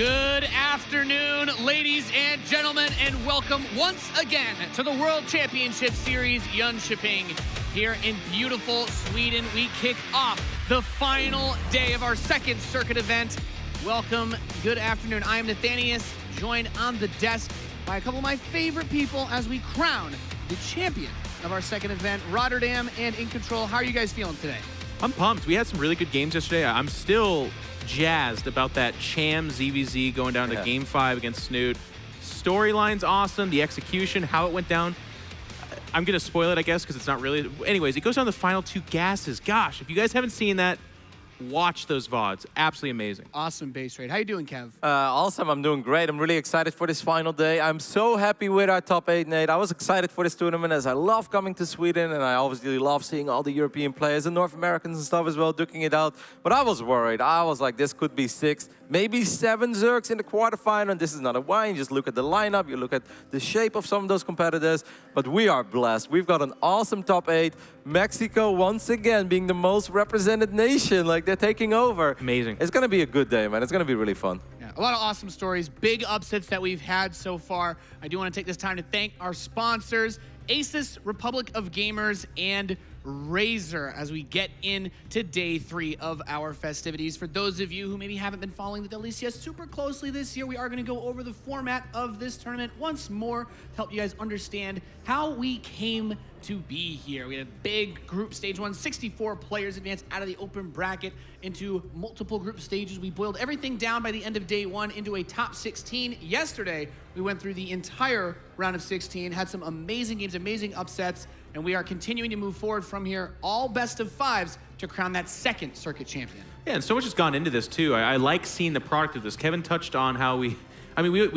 Good afternoon, ladies and gentlemen, and welcome once again to the World Championship Series Jönköping here in beautiful Sweden. We kick off the final day of our second circuit event. Welcome, good afternoon. I am Nathanius, joined on the desk by a couple of my favorite people as we crown the champion of our second event, Rotterdam and In Control. How are you guys feeling today? I'm pumped. We had some really good games yesterday. I'm still jazzed about that Cham ZVZ going down to Game 5 against Snute. Storyline's awesome. The execution, how it went down. I'm going to spoil it, I guess, because it's not really. Anyways, it goes down the final two gases. Gosh, if you guys haven't seen that, watch those VODs. Absolutely amazing. Awesome base trade. How you doing, Kev? Awesome, I'm doing great. I'm really excited for this final day. I'm so happy with our top 8, Nate. I was excited for this tournament as I love coming to Sweden and I obviously love seeing all the European players and North Americans and stuff as well, duking it out. But I was worried. I was like, this could be 6, maybe 7 Zergs in the quarterfinal. And this is not a wine. You just look at the lineup, you look at the shape of some of those competitors. But we are blessed. We've got an awesome top 8. Mexico once again being the most represented nation. Like, they're taking over. Amazing. It's going to be a good day, man. It's going to be really fun. Yeah, a lot of awesome stories, big upsets that we've had so far. I do want to take this time to thank our sponsors, Asus, Republic of Gamers, and Razer, as we get into day 3 of our festivities. For those of you who maybe haven't been following the Delicias super closely this year, we are going to go over the format of this tournament once more to help you guys understand how we came to be here. We had a big group stage 1, 64 players advanced out of the open bracket into multiple group stages. We boiled everything down by the end of day 1 into a top 16. Yesterday, we went through the entire round of 16, had some amazing games, amazing upsets, and we are continuing to move forward from here, all best of 5s to crown that second circuit champion. Yeah, and so much has gone into this, too. I like seeing the product of this. Kevin touched on how we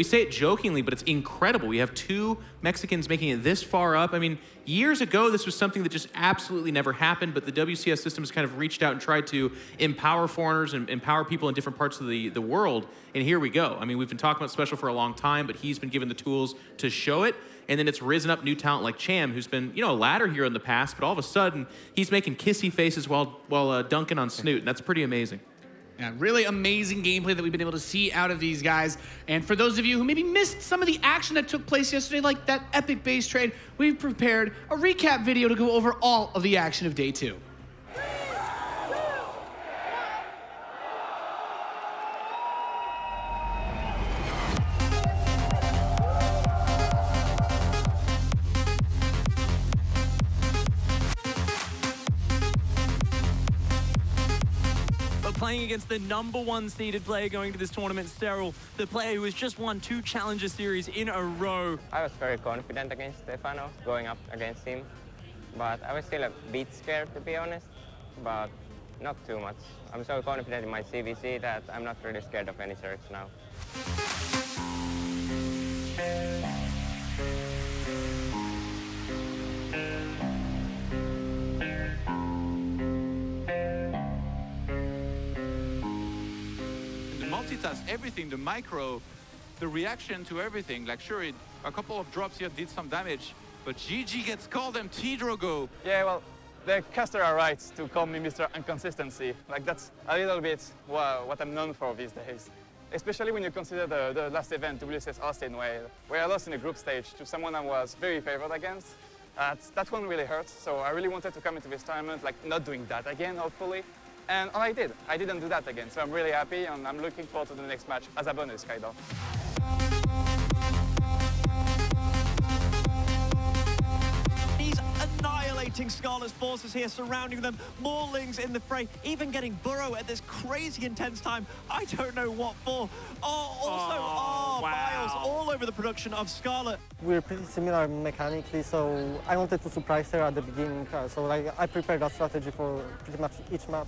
say it jokingly, but it's incredible. We have 2 Mexicans making it this far up. I mean, years ago, this was something that just absolutely never happened, but the WCS system has kind of reached out and tried to empower foreigners and empower people in different parts of the world, and here we go. I mean, we've been talking about Special for a long time, but he's been given the tools to show it, and then it's risen up new talent like Cham, who's been, a ladder here in the past, but all of a sudden, he's making kissy faces while dunking on Snute, and that's pretty amazing. Yeah, really amazing gameplay that we've been able to see out of these guys. And for those of you who maybe missed some of the action that took place yesterday, like that epic base trade, we've prepared a recap video to go over all of the action of day 2. Playing against the #1 seeded player going to this tournament, Sterile, the player who has just won 2 Challenger Series in a row. I was very confident against Stefano, going up against him, but I was still a bit scared, to be honest, but not too much. I'm so confident in my CVC that I'm not really scared of any Zergs now. Multitask everything, the micro, the reaction to everything. Like, sure, a couple of drops here did some damage, but GG gets called MT Drogo. Yeah, well, the caster are right to call me Mr. Inconsistency. Like, that's a little bit what I'm known for these days. Especially when you consider the last event, WCS Austin, where I lost in the group stage to someone I was very favored against. That one really hurt, so I really wanted to come into this tournament, like, not doing that again, hopefully. And I did. I didn't do that again, so I'm really happy, and I'm looking forward to the next match as a bonus, kind of. He's annihilating Scarlet's forces here, surrounding them, more Lings in the fray, even getting Burrow at this crazy intense time. I don't know what for. wow. Biles all over the production of Scarlet. We're pretty similar mechanically, so I wanted to surprise her at the beginning, so I prepared a strategy for pretty much each map.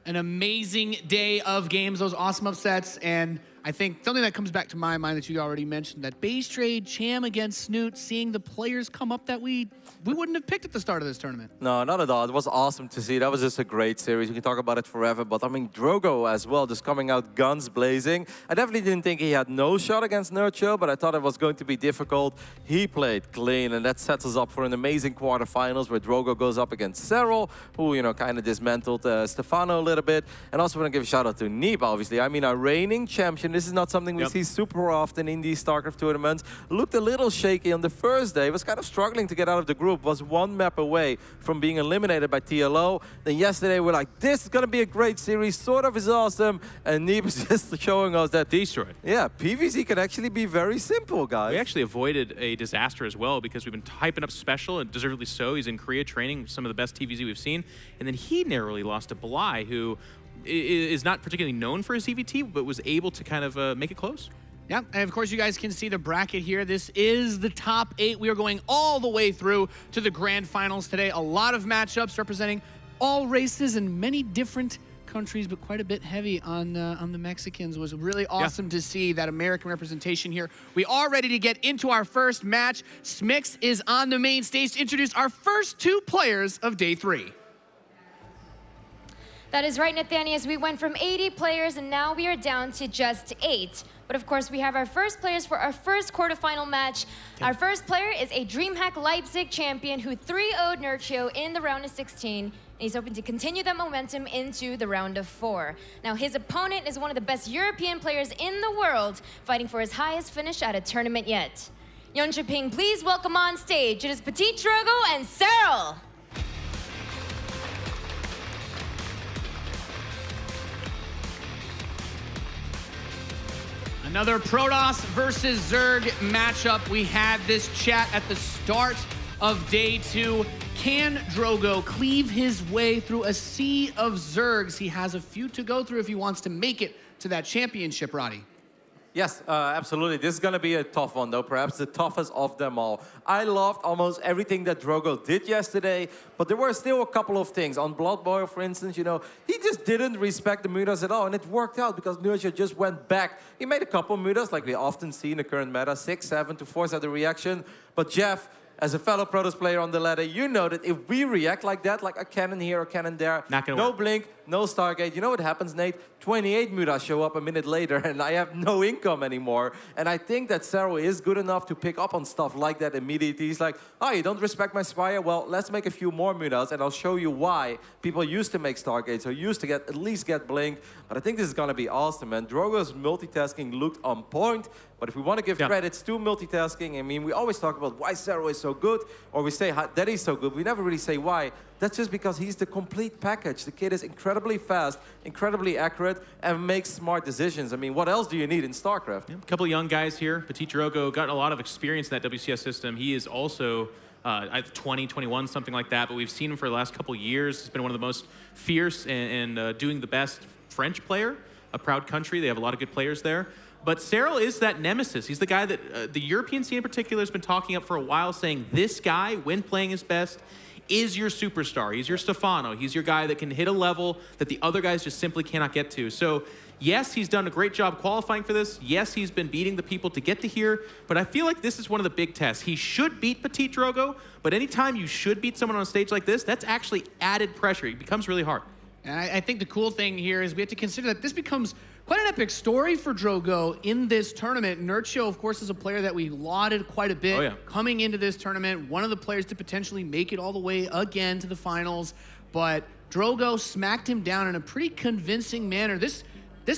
An amazing day of games, those awesome upsets, and I think something that comes back to my mind that you already mentioned, that base trade, Cham against Snoot, seeing the players come up that we wouldn't have picked at the start of this tournament. No, not at all. It was awesome to see. That was just a great series. We can talk about it forever. But I mean, Drogo as well, just coming out guns blazing. I definitely didn't think he had no shot against Nurcho, but I thought it was going to be difficult. He played clean, and that sets us up for an amazing quarterfinals where Drogo goes up against Serral, who, you know, kind of dismantled Stefano a little bit. And also want to give a shout out to Neeb, obviously. I mean, our reigning champion. This is not something we see super often in these StarCraft tournaments. Looked a little shaky on the first day. Was kind of struggling to get out of the group. Was one map away from being eliminated by TLO. Then yesterday we're like, this is going to be a great series. Sort of is awesome. And Neeb is just showing us that Destroyed. yeah, PvZ can actually be very simple, guys. We actually avoided a disaster as well because we've been hyping up Special, and deservedly so. He's in Korea training some of the best TVZ we've seen. And then he narrowly lost to Bly, who is not particularly known for his EVT, but was able to kind of make it close. Yeah, and of course you guys can see the bracket here. This is the top 8. We are going all the way through to the grand finals today. A lot of matchups representing all races and many different countries, but quite a bit heavy on the Mexicans. It was really awesome to see that American representation here. We are ready to get into our first match. Smix is on the main stage to introduce our first 2 players of day 3. That is right, Nathaniel. We went from 80 players and now we are down to just 8. But of course, we have our first players for our first quarterfinal match. Our first player is a DreamHack Leipzig champion who 3-0'd Nurcho in the round of 16. And he's hoping to continue that momentum into the round of 4. Now, his opponent is one of the best European players in the world, fighting for his highest finish at a tournament yet. Yeonju-Ping, please welcome on stage. It is Petit Drogo and Serral. Another Protoss versus Zerg matchup. We had this chat at the start of day 2. Can Drogo cleave his way through a sea of Zergs? He has a few to go through if he wants to make it to that championship, Roddy. Yes, absolutely. This is going to be a tough one, though, perhaps the toughest of them all. I loved almost everything that Drogo did yesterday, but there were still a couple of things. On Blood Boil, for instance, you know, he just didn't respect the mutas at all, and it worked out because Nurcho just went back. He made a couple mutas, like we often see in the current meta, 6-7 to force out the reaction. But Jeff, as a fellow Protoss player on the ladder, you know that if we react like that, like a cannon here or cannon there, no blink, no Stargate, you know what happens, Nate? 28 mutas show up a minute later and I have no income anymore. And I think that Serral is good enough to pick up on stuff like that immediately. He's like, oh, you don't respect my Spire? Well, let's make a few more mutas and I'll show you why people used to make Stargates or used to at least get blink. But I think this is going to be awesome, man. Drogo's multitasking looked on point. But if we want to give credits to multitasking, I mean, we always talk about why Serral is so good, or we say that he's so good. We never really say why. That's just because he's the complete package. The kid is incredibly fast, incredibly accurate, and makes smart decisions. I mean, what else do you need in StarCraft? Yeah, a couple of young guys here. Petit Drogo got a lot of experience in that WCS system. He is also 20, 21, something like that. But we've seen him for the last couple of years. He's been one of the most fierce and doing the best French player. A proud country. They have a lot of good players there. But Serral is that nemesis. He's the guy that the European scene in particular has been talking up for a while, saying this guy, when playing his best, is your superstar. He's your Stefano. He's your guy that can hit a level that the other guys just simply cannot get to. So yes, he's done a great job qualifying for this. Yes, he's been beating the people to get to here. But I feel like this is one of the big tests. He should beat Petit Drogo, but anytime you should beat someone on a stage like this, that's actually added pressure. It becomes really hard. And I think the cool thing here is we have to consider that this becomes quite an epic story for Drogo in this tournament. Nurcho, of course, is a player that we lauded quite a bit coming into this tournament. One of the players to potentially make it all the way again to the finals. But Drogo smacked him down in a pretty convincing manner. This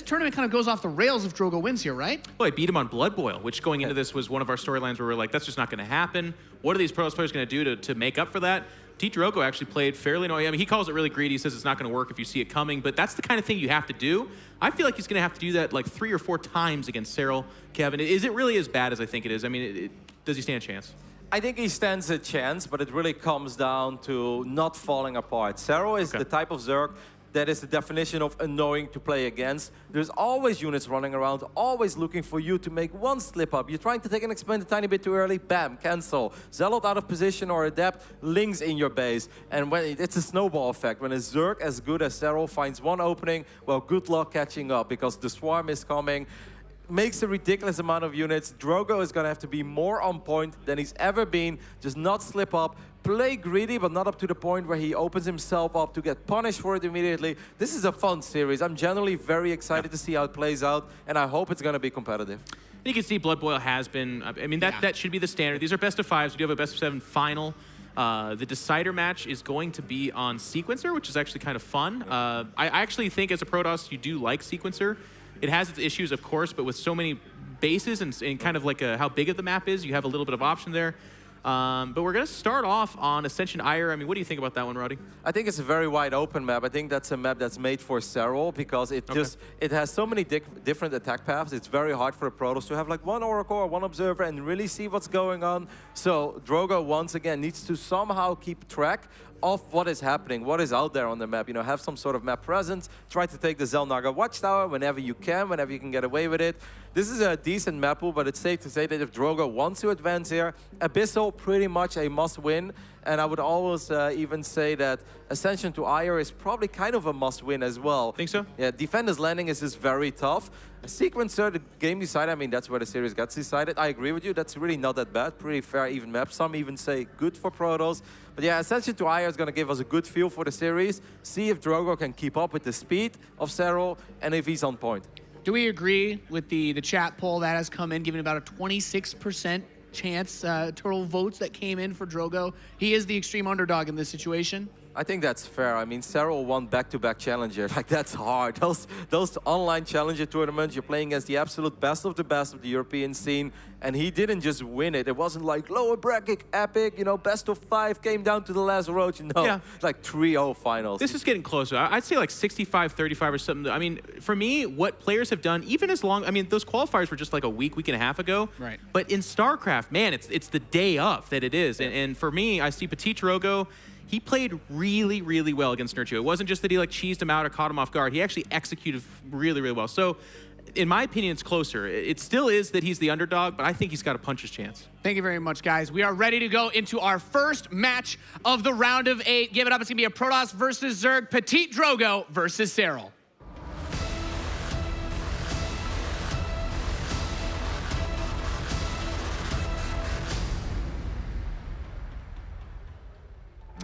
tournament kind of goes off the rails if Drogo wins here, right? Well, I beat him on Blood Boil, which going into this was one of our storylines where we're like, that's just not going to happen. What are these Protoss players going to do to make up for that? Petit Drogo actually played fairly annoying. I mean, he calls it really greedy. He says it's not going to work if you see it coming, but that's the kind of thing you have to do. I feel like he's going to have to do that like 3 or 4 times against Serral. Kevin, is it really as bad as I think it is? I mean, does he stand a chance? I think he stands a chance, but it really comes down to not falling apart. Serral is the type of Zerg that is the definition of annoying to play against. There's always units running around, always looking for you to make one slip up. You're trying to take an expand a tiny bit too early, bam, cancel. Zealot out of position or Adept, Lings in your base. And when it's a snowball effect. When a Zerg as good as Serral finds one opening, well, good luck catching up because the Swarm is coming. makes a ridiculous amount of units. Drogo is going to have to be more on point than he's ever been. Just not slip up. Play greedy, but not up to the point where he opens himself up to get punished for it immediately. This is a fun series. I'm generally very excited to see how it plays out, and I hope it's going to be competitive. You can see Blood Boil has been, I mean, that should be the standard. These are best of fives. We do have a best of 7 final. The decider match is going to be on Sequencer, which is actually kind of fun. I actually think as a Protoss, you do like Sequencer. It has its issues, of course, but with so many bases and kind of like how big of the map is, you have a little bit of option there. But we're going to start off on Ascension Ire. I mean, what do you think about that one, Roddy? I think it's a very wide open map. I think that's a map that's made for Serral because it it has so many different attack paths. It's very hard for the Protoss to have like one Oracle or one Observer and really see what's going on. So Drogo, once again, needs to somehow keep track of what is happening, what is out there on the map. You know, have some sort of map presence. Try to take the Xel'Naga Watchtower whenever you can get away with it. This is a decent map pool, but it's safe to say that if Drogo wants to advance here, Abyssal pretty much a must-win. And I would always even say that Ascension to Ire is probably kind of a must-win as well. Think so? Yeah, Defender's Landing is just very tough. Sequencer, the game decided, I mean, that's where the series gets decided. I agree with you, that's really not that bad. Pretty fair, even map. Some even say good for Protoss. But yeah, Ascension to Ire is going to give us a good feel for the series. See if Drogo can keep up with the speed of Serral and if he's on point. Do we agree with the chat poll that has come in, giving about a 26% chance, total votes that came in for Drogo? He is the extreme underdog in this situation. I think that's fair. I mean, Serral won back-to-back Challenger. Like, that's hard. Those online Challenger tournaments, you're playing against the absolute best of the European scene, and he didn't just win it. It wasn't like lower bracket epic, you know, best of 5 came down to the last road. No, yeah. It's like 3-0 finals. This is getting closer. I'd say like 65-35 or something. I mean, for me, what players have done, even as long, I mean, those qualifiers were just like a week and a half ago. Right. But in StarCraft, man, it's the day of that it is. Yeah. And for me, I see Petit Drogo. He played really, really well against Nerchio. It wasn't just that he like cheesed him out or caught him off guard. He actually executed really, really well. So, in my opinion, it's closer. It still is that he's the underdog, but I think he's got a puncher's chance. Thank you very much, guys. We are ready to go into our first match of the round of 8. Give it up. It's going to be a Protoss versus Zerg. Petit Drogo versus Serral.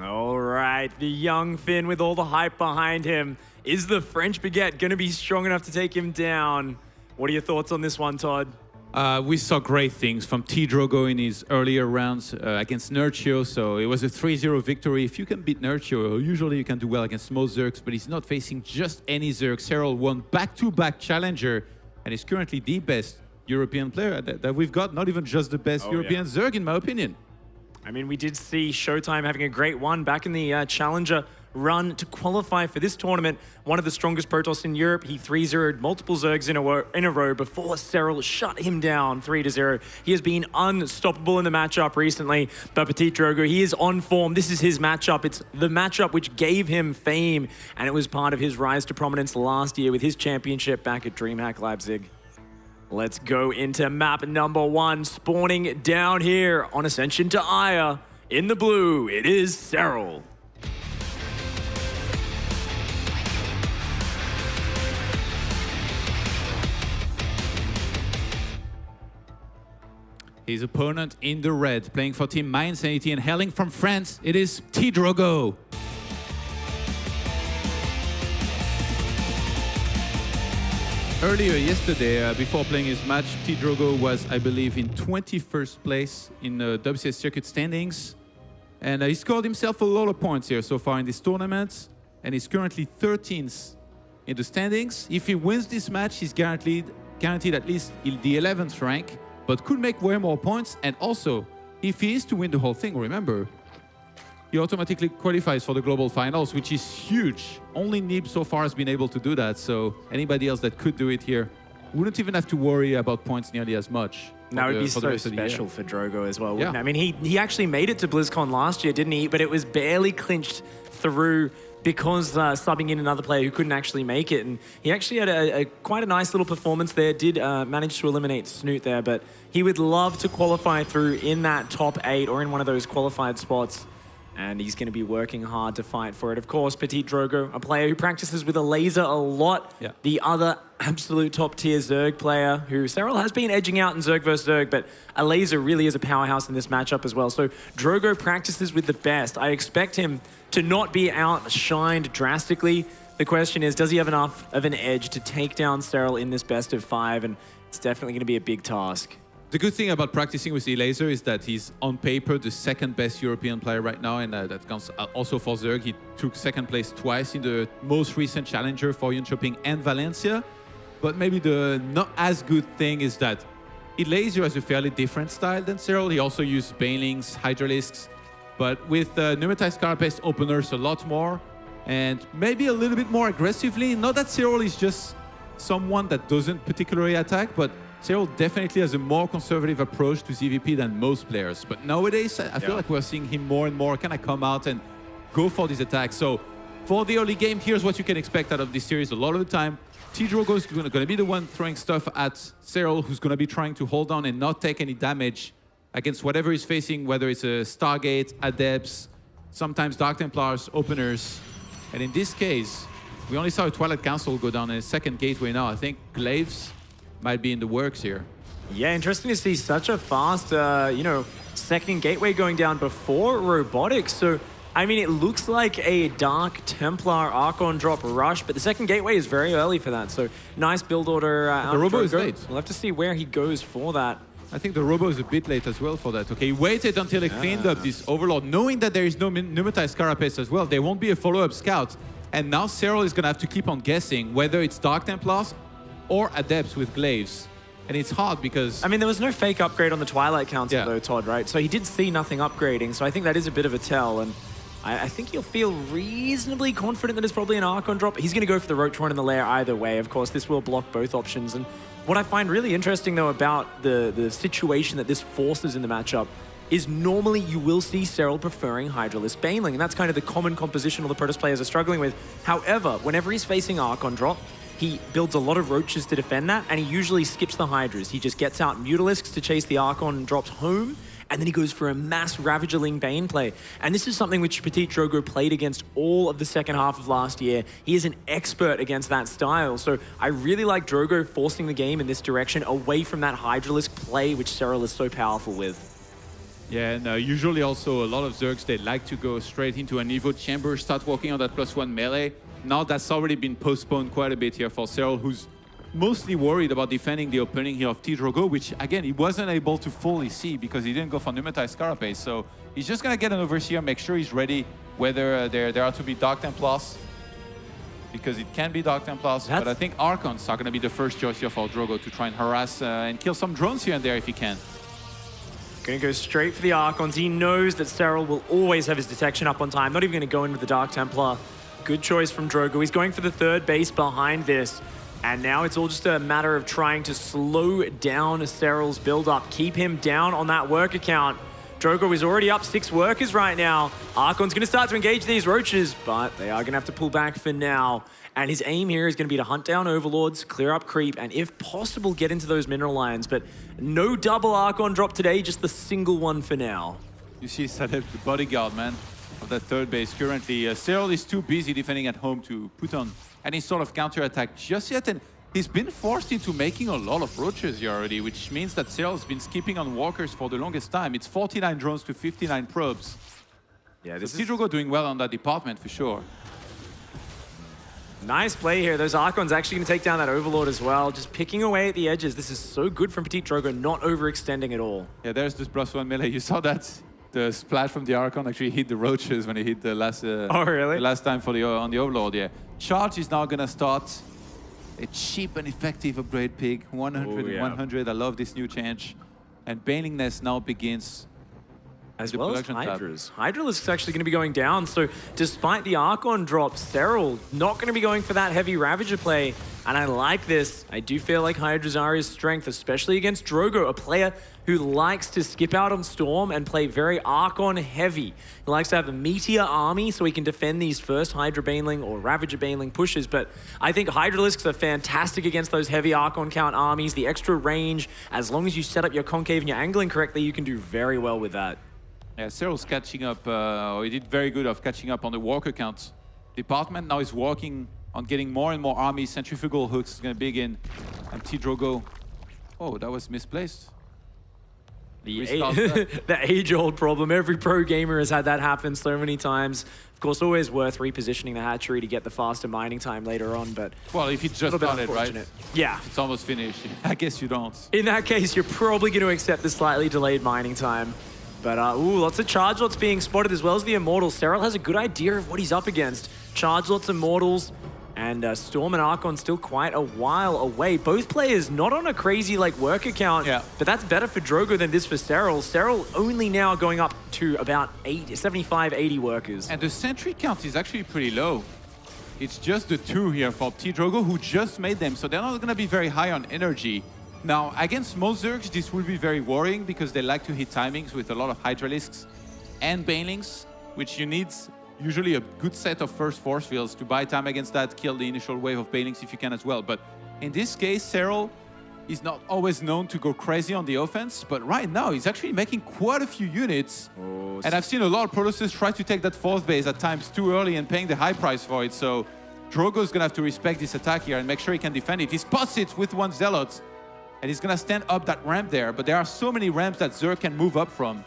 All right, the young Finn with all the hype behind him. Is the French baguette going to be strong enough to take him down? What are your thoughts on this one, Todd? We saw great things from T. Drogo in his earlier rounds against Nerchio, so it was a 3-0 victory. If you can beat Nerchio, usually you can do well against most Zergs, but he's not facing just any Zerg. Serral won back-to-back Challenger, and is currently the best European player that we've got, not even just the best European Zerg, in my opinion. I mean, we did see Showtime having a great one back in the Challenger run to qualify for this tournament. One of the strongest Protoss in Europe. He 3-0'd multiple Zergs in a row before Serral shut him down 3-0. He has been unstoppable in the matchup recently. But Petit Drogo, he is on form. This is his matchup. It's the matchup which gave him fame, and it was part of his rise to prominence last year with his championship back at DreamHack Leipzig. Let's go into map number 1, spawning down here on Ascension to Ire. In the blue, it is Serral. His opponent in the red, playing for Team My Insanity and hailing from France, it is T. Drogo. Earlier yesterday, before playing his match, T. Drogo was, I believe, in 21st place in the WCS circuit standings. And he scored himself a lot of points here so far in this tournament. And he's currently 13th in the standings. If he wins this match, he's guaranteed at least the 11th rank, but could make way more points. And also, if he is to win the whole thing, remember, he automatically qualifies for the global finals, which is huge. Only Nib so far has been able to do that, so anybody else that could do it here wouldn't even have to worry about points nearly as much. That would be so special for Drogo as well, wouldn't it? I mean, he actually made it to BlizzCon last year, didn't he? But it was barely clinched through because subbing in another player who couldn't actually make it. And he actually had quite a nice little performance there, did manage to eliminate Snoot there, but he would love to qualify through in that top 8 or in one of those qualified spots. and he's going to be working hard to fight for it. Of course, Petit Drogo, a player who practices with a laser a lot. Yeah. The other absolute top-tier Zerg player who Serral has been edging out in Zerg vs. Zerg, but a laser really is a powerhouse in this matchup as well. So Drogo practices with the best. I expect him to not be outshined drastically. The question is, does he have enough of an edge to take down Serral in this best of 5? And it's definitely going to be a big task. The good thing about practicing with Elazer is that he's on paper the second best European player right now, and that counts also for Zerg. He took second place twice in the most recent challenger for Jönköping and Valencia. But maybe the not as good thing is that Elazer has a fairly different style than Serral. He also used Banelings, Hydralisks, but with Pneumatized Carapace openers a lot more, and maybe a little bit more aggressively. Not that Serral is just someone that doesn't particularly attack, but Serral definitely has a more conservative approach to ZVP than most players. But nowadays, I feel like we're seeing him more and more kind of come out and go for these attacks. So for the early game, here's what you can expect out of this series. A lot of the time, T-Drogo is going to be the one throwing stuff at Serral, who's going to be trying to hold on and not take any damage against whatever he's facing, whether it's a Stargate, Adepts, sometimes Dark Templars, Openers. And in this case, we only saw a Twilight Council go down in a second gateway now. I think Glaives might be in the works here. Yeah, interesting to see such a fast, second gateway going down before Robotics. So, I mean, it looks like a Dark Templar Archon drop rush, but the second gateway is very early for that. So, nice build order. The Robo is late. We'll have to see where he goes for that. I think the Robo is a bit late as well for that. Okay, he waited until they cleaned up this Overlord, knowing that there is no Pneumatized Carapace as well. There won't be a follow-up scout. And now Serral is going to have to keep on guessing whether it's Dark Templars or Adepts with Glaives. And it's hard because... I mean, there was no fake upgrade on the Twilight Council though, Todd, right? So he did see nothing upgrading, so I think that is a bit of a tell. And I think he'll feel reasonably confident that it's probably an Archon drop. He's going to go for the Roach One in the lair either way. Of course, this will block both options. And what I find really interesting, though, about the situation that this forces in the matchup is normally you will see Serral preferring Hydralisk Baneling, and that's kind of the common composition all the Protoss players are struggling with. However, whenever he's facing Archon drop, he builds a lot of Roaches to defend that, and he usually skips the Hydras. He just gets out Mutalisks to chase the Archon drops home, and then he goes for a mass Ravagerling Bane play. And this is something which Petit Drogo played against all of the second half of last year. He is an expert against that style. So I really like Drogo forcing the game in this direction, away from that Hydralisk play, which Serral is so powerful with. Yeah, and usually also a lot of Zergs, they like to go straight into an Evo Chamber, start working on that +1 melee. Now that's already been postponed quite a bit here for Serral, who's mostly worried about defending the opening here of T-Drogo, which again, he wasn't able to fully see because he didn't go for Pneumatized Carapace. So he's just gonna get an Overseer, make sure he's ready, whether there are to be Dark Templars, because it can be Dark Templars, but I think Archons are gonna be the first choice here for Drogo to try and harass and kill some drones here and there if he can. Gonna go straight for the Archons. He knows that Serral will always have his detection up on time, not even gonna go in with the Dark Templar. Good choice from Drogo. He's going for the third base behind this. And now it's all just a matter of trying to slow down Serral's build-up, keep him down on that worker count. Drogo is already up 6 workers right now. Archon's going to start to engage these Roaches, but they are going to have to pull back for now. And his aim here is going to be to hunt down Overlords, clear up creep, and if possible, get into those mineral lines. But no double Archon drop today, just the single one for now. You see Sadeb, the bodyguard, man, of that third base currently. Serral is too busy defending at home to put on any sort of counter-attack just yet, and he's been forced into making a lot of Roaches here already, which means that Serral's been skipping on walkers for the longest time. It's 49 drones to 59 probes. Yeah, this is T-Drogo doing well on that department for sure. Nice play here. Those Archons actually going to take down that Overlord as well, just picking away at the edges. This is so good from Petit Drogo, not overextending at all. Yeah, there's this +1 melee. You saw that the splat from the Archon actually hit the Roaches when he hit the last oh, really? The last time for the on the Overlord, yeah. Charge is now gonna start a cheap and effective upgrade pig. 100 and 100. I love this new change. And Banelingness now begins. As well as Hydras. Hydralisk's actually going to be going down, so despite the Archon drop, Serral not going to be going for that heavy Ravager play, and I like this. I do feel like Hydras are his strength, especially against Drogo, a player who likes to skip out on Storm and play very Archon heavy. He likes to have a Meteor army so he can defend these first Hydra Baneling or Ravager Baneling pushes, but I think Hydralisks are fantastic against those heavy Archon count armies, the extra range. As long as you set up your concave and your angling correctly, you can do very well with that. Yeah, Cyril's catching up. He did very good of catching up on the walker count department. Now he's working on getting more and more army. Centrifugal hooks is going to begin. And T-Drogo. Oh, that was misplaced. The age-old problem. Every pro gamer has had that happen so many times. Of course, always worth repositioning the hatchery to get the faster mining time later on, but... Well, if it's just done it, right? Yeah. It's almost finished. I guess you don't. In that case, you're probably going to accept the slightly delayed mining time. But, ooh, lots of charge lots being spotted as well as the Immortals. Serral has a good idea of what he's up against. Charge lots, Immortals, and Storm and Archon still quite a while away. Both players not on a crazy like work account, but that's better for Drogo than this for Serral. Serral only now going up to about 75, 80 workers. And the sentry count is actually pretty low. It's just the 2 here for T-Drogo who just made them, so they're not going to be very high on energy. Now, against most Zergs, this will be very worrying because they like to hit timings with a lot of Hydralisks and Banelings, which you need usually a good set of first force fields to buy time against that, kill the initial wave of Banelings if you can as well. But in this case, Serral is not always known to go crazy on the offense, but right now he's actually making quite a few units. And I've seen a lot of Protosses try to take that 4th base at times too early and paying the high price for it. So Drogo's gonna have to respect this attack here and make sure he can defend it. He spots it with 1 Zealot, and he's gonna stand up that ramp there. But there are so many ramps that Zerg can move up from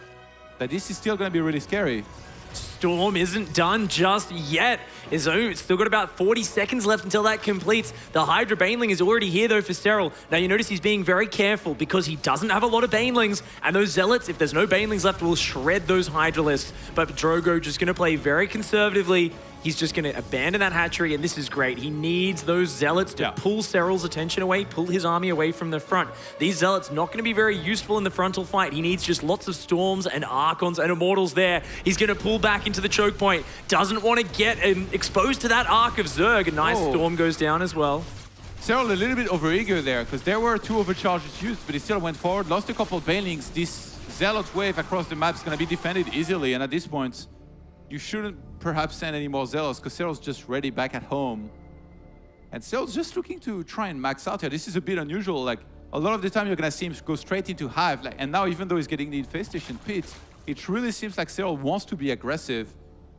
that this is still gonna be really scary. Storm isn't done just yet. His own still got about 40 seconds left until that completes. The Hydra Baneling is already here though for Serral. Now you notice he's being very careful because he doesn't have a lot of Banelings, and those Zealots, if there's no Banelings left, will shred those Hydralisks. But Drogo just gonna play very conservatively. He's just going to abandon that hatchery, and this is great. He needs those Zealots to pull Serral's attention away, pull his army away from the front. These Zealots not going to be very useful in the frontal fight. He needs just lots of Storms and Archons and Immortals there. He's going to pull back into the choke point. Doesn't want to get exposed to that Arc of Zerg. A nice Storm goes down as well. Serral a little bit overeager there, because there were 2 overcharges used, but he still went forward, lost a couple of Banelings. This Zealot wave across the map is going to be defended easily, and at this point, you shouldn't perhaps send any more Zealots because Serral's just ready back at home. And Serral's just looking to try and max out here. This is a bit unusual. Like, a lot of the time you're going to see him go straight into Hive. Like, and now even though he's getting the Infestation Pit, it really seems like Serral wants to be aggressive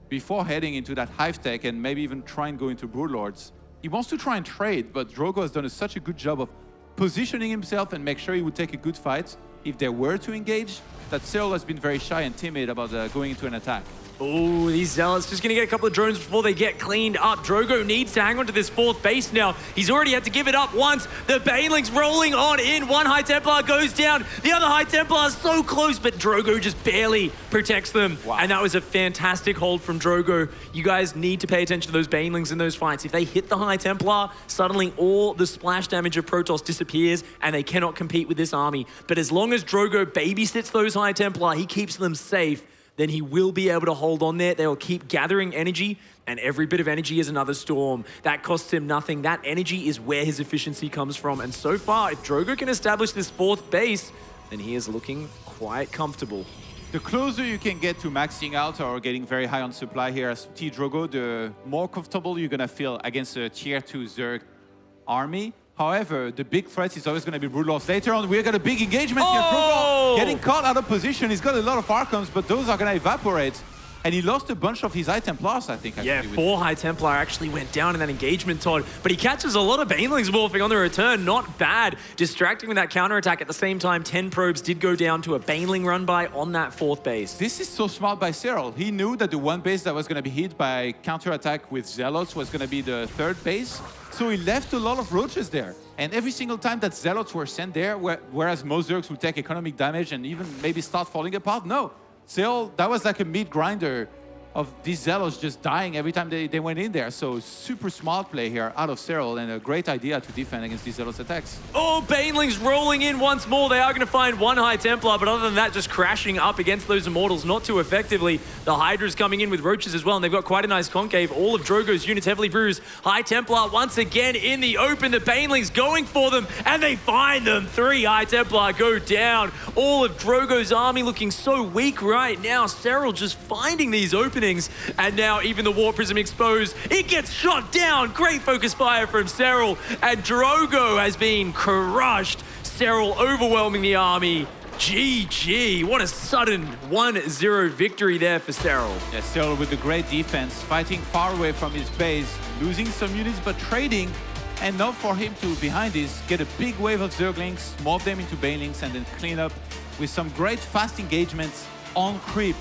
before heading into that Hive tech and maybe even try and go into Broodlords. He wants to try and trade, but Drogo has done such a good job of positioning himself and make sure he would take a good fight if they were to engage, that Serral has been very shy and timid about going into an attack. Oh, these Zealots just going to get a couple of drones before they get cleaned up. Drogo needs to hang on to this 4th base now. He's already had to give it up once. The Banelings rolling on in. 1 High Templar goes down. The other High Templar is so close, but Drogo just barely protects them. Wow. And that was a fantastic hold from Drogo. You guys need to pay attention to those Banelings in those fights. If they hit the High Templar, suddenly all the splash damage of Protoss disappears and they cannot compete with this army. But as long as Drogo babysits those High Templar, he keeps them safe, then he will be able to hold on there. They will keep gathering energy, and every bit of energy is another Storm. That costs him nothing. That energy is where his efficiency comes from. And so far, if Drogo can establish this 4th base, then he is looking quite comfortable. The closer you can get to maxing out or getting very high on supply here as T-Drogo, the more comfortable you're going to feel against a tier 2 Zerg army. However, the big threat is always going to be Broodlords. Later on, we've got a big engagement here. Drogo getting caught out of position. He's got a lot of Archons, but those are going to evaporate. And he lost a bunch of his High Templars, I think. Yeah, 4 High Templar actually went down in that engagement, Todd. But he catches a lot of Banelings morphing on the return. Not bad. Distracting with that counterattack. At the same time, 10 probes did go down to a Baneling run by on that 4th base. This is so smart by Serral. He knew that the 1 base that was going to be hit by counterattack with Zealots was going to be the 3rd base. So he left a lot of roaches there. And every single time that Zealots were sent there, whereas most Zergs would take economic damage and even maybe start falling apart, no. Serral, that was like a meat grinder of these Zealots just dying every time they went in there. So super smart play here out of Serral and a great idea to defend against these Zealots attacks. Oh, Banelings rolling in once more. They are going to find 1 High Templar, but other than that, just crashing up against those Immortals, not too effectively. The Hydra's coming in with roaches as well, and they've got quite a nice concave. All of Drogo's units heavily bruised. High Templar once again in the open. The Banelings going for them, and they find them. 3 High Templar go down. All of Drogo's army looking so weak right now. Serral just finding these openings. And now even the Warp Prism exposed. It gets shot down. Great focus fire from Serral. And Drogo has been crushed. Serral overwhelming the army. GG. What a sudden 1-0 victory there for Serral. Yeah, Serral with the great defense, fighting far away from his base, losing some units but trading. And now for him to, behind this, get a big wave of Zerglings, mob them into Banelings, and then clean up with some great fast engagements on creep.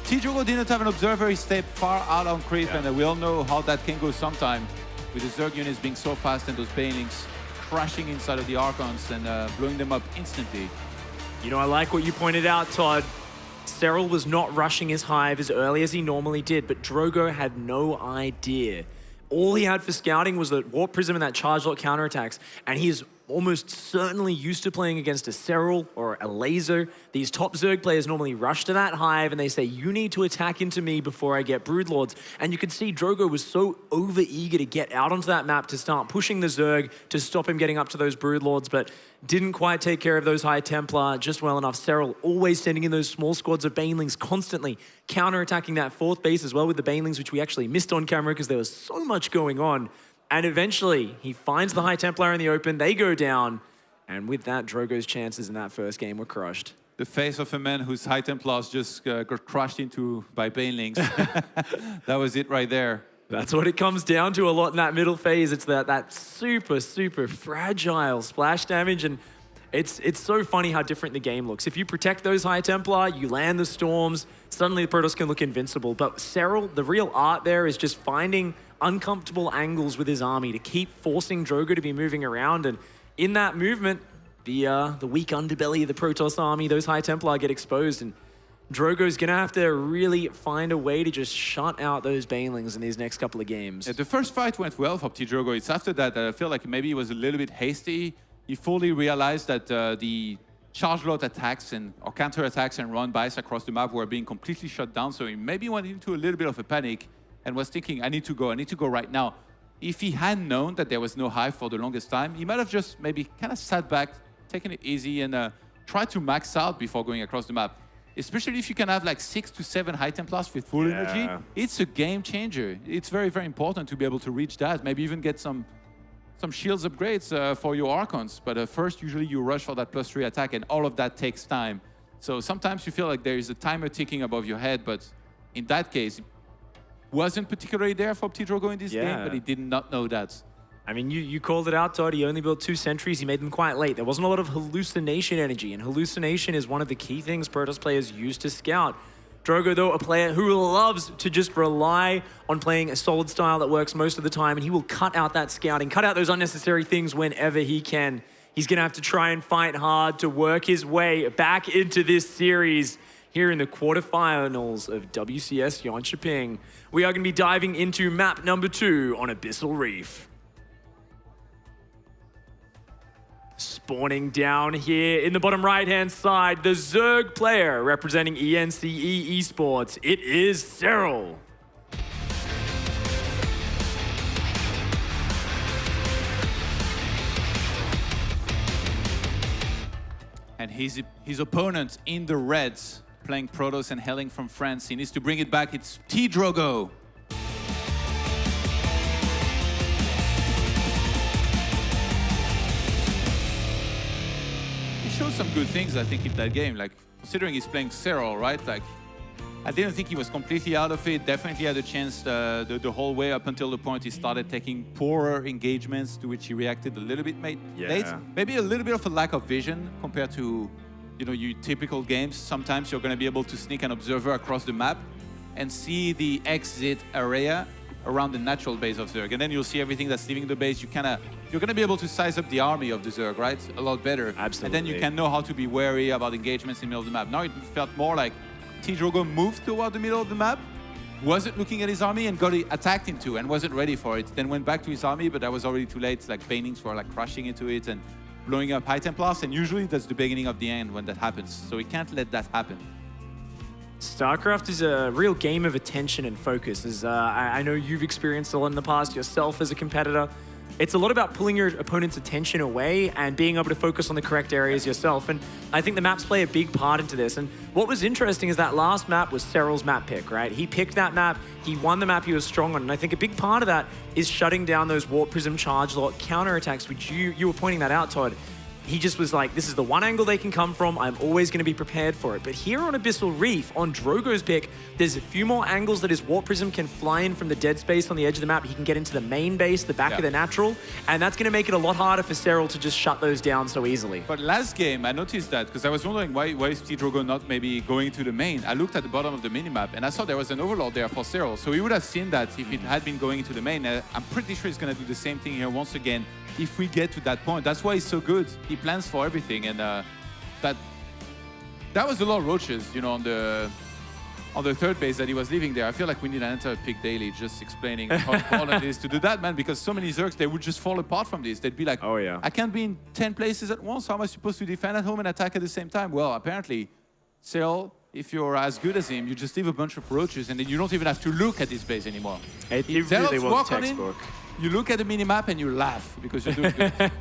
T-Drogo didn't have an observer, he stayed far out on creep, and we all know how that can go sometime with the Zerg units being so fast and those Banelings crashing inside of the Archons and blowing them up instantly. You know, I like what you pointed out, Todd. Serral was not rushing his hive as early as he normally did, but Drogo had no idea. All he had for scouting was the Warp Prism and that Charge Lot counterattacks, and he is almost certainly used to playing against a Serral or a Laser. These top Zerg players normally rush to that hive and they say, you need to attack into me before I get Broodlords. And you could see Drogo was so over-eager to get out onto that map to start pushing the Zerg to stop him getting up to those Broodlords, but didn't quite take care of those High Templar just well enough. Serral always sending in those small squads of Banelings, constantly counter-attacking that fourth base as well with the Banelings, which we actually missed on camera because there was so much going on. And eventually, he finds the High Templar in the open, they go down, and with that, Drogo's chances in that first game were crushed. The face of a man whose High Templars just got crushed into by Banelings. That was it right there. That's what it comes down to a lot in that middle phase. It's that super, super fragile splash damage, and it's so funny how different the game looks. If you protect those High Templar, you land the storms, suddenly the Protoss can look invincible. But Serral, the real art there is just finding uncomfortable angles with his army to keep forcing Drogo to be moving around. And in that movement, the weak underbelly of the Protoss army, those High Templar get exposed, and Drogo's gonna have to really find a way to just shut out those Banelings in these next couple of games. Yeah, the first fight went well for T-Drogo. It's after that I feel like maybe he was a little bit hasty. He fully realized that the charge lot attacks or counter attacks and run-bys across the map were being completely shut down. So he maybe went into a little bit of a panic and was thinking, I need to go right now. If he had known that there was no hive for the longest time, he might have just maybe kind of sat back, taken it easy, and tried to max out before going across the map. Especially if you can have like 6 to 7 High Templars with full energy, it's a game changer. It's very, very important to be able to reach that. Maybe even get some shields upgrades for your Archons. But first, usually you rush for that +3 attack, and all of that takes time. So sometimes you feel like there is a timer ticking above your head, but in that case, it wasn't particularly there for T-Drogo in this game, but he did not know that. I mean, you called it out, Todd. He only built 2 sentries. He made them quite late. There wasn't a lot of hallucination energy, and hallucination is one of the key things Protoss players use to scout. Drogo, though, a player who loves to just rely on playing a solid style that works most of the time, and he will cut out that scouting, cut out those unnecessary things whenever he can. He's going to have to try and fight hard to work his way back into this series here in the quarterfinals of WCS Jönköping. We are going to be diving into map number 2 on Abyssal Reef. Spawning down here in the bottom right-hand side, the Zerg player representing ENCE Esports. It is Serral. And his opponent in the reds, playing Protoss and hailing from France. He needs to bring it back. It's T-Drogo. Showed some good things, I think, in that game. Like, considering he's playing Serral, right? Like, I didn't think he was completely out of it. Definitely had a chance the whole way up until the point he started taking poorer engagements, to which he reacted a little bit late. Maybe a little bit of a lack of vision compared to, your typical games. Sometimes you're going to be able to sneak an observer across the map and see the exit area around the natural base of Zerg, and then you'll see everything that's leaving the base. You're gonna be able to size up the army of the Zerg, right? A lot better. Absolutely. And then you can know how to be wary about engagements in the middle of the map. Now it felt more like T-Drogo moved toward the middle of the map, wasn't looking at his army, and got attacked into and wasn't ready for it. Then went back to his army, but that was already too late. Like, Banelings were like crashing into it and blowing up High Templars, and usually that's the beginning of the end when that happens. So we can't let that happen. StarCraft is a real game of attention and focus, as I know you've experienced a lot in the past yourself as a competitor. It's a lot about pulling your opponent's attention away and being able to focus on the correct areas yourself. And I think the maps play a big part into this. And what was interesting is that last map was Serral's map pick, right? He picked that map, he won the map he was strong on. And I think a big part of that is shutting down those Warp Prism Charge Lot counterattacks, which you were pointing that out, Todd. he just was like, this is the one angle they can come from. I'm always going to be prepared for it. But here on Abyssal Reef, on Drogo's pick, there's a few more angles that his Warp Prism can fly in from the dead space on the edge of the map. He can get into the main base, the back of the natural, and that's going to make it a lot harder for Serral to just shut those down so easily. But last game, I noticed that because I was wondering why is T-Drogo not maybe going to the main. I looked at the bottom of the minimap and I saw there was an overlord there for Serral. So he would have seen that if it had been going to the main. I'm pretty sure he's going to do the same thing here once again if we get to that point. That's why he's so good. He plans for everything, and that was a lot of roaches, you know, on the third base that he was leaving there. I feel like we need an entire pick daily just explaining how important it is to do that, man, because so many Zergs, they would just fall apart from this. They'd be like, oh yeah, I can't be in 10 places at once. How am I supposed to defend at home and attack at the same time? Well, apparently, Serral, if you're as good as him, you just leave a bunch of roaches and then you don't even have to look at this base anymore. It really was textbook. You look at the minimap and you laugh because you're doing good.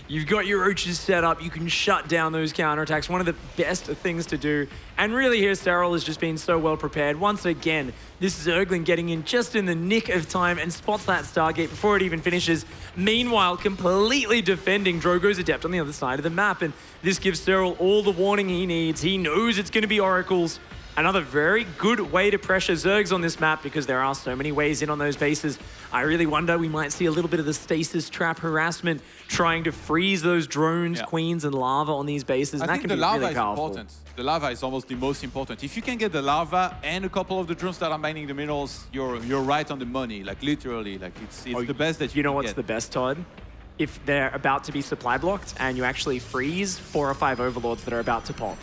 You've got your roaches set up. You can shut down those counterattacks. One of the best things to do. And really here, Serral has just been so well prepared. Once again, this is Zerglin getting in just in the nick of time and spots that Stargate before it even finishes. Meanwhile, completely defending Drogo's Adept on the other side of the map. And this gives Serral all the warning he needs. He knows it's going to be Oracles. Another very good way to pressure Zergs on this map because there are so many ways in on those bases. I really wonder we might see a little bit of the stasis trap harassment trying to freeze those drones, queens, and lava on these bases. And I that think can the be lava really is powerful. important. The lava is almost the most important. If you can get the lava and a couple of the drones that are mining the minerals, you're right on the money. Like literally, like it's the best that you know can what's get. the best, Todd? If they're about to be supply blocked and you actually freeze 4 or 5 overlords that are about to pop.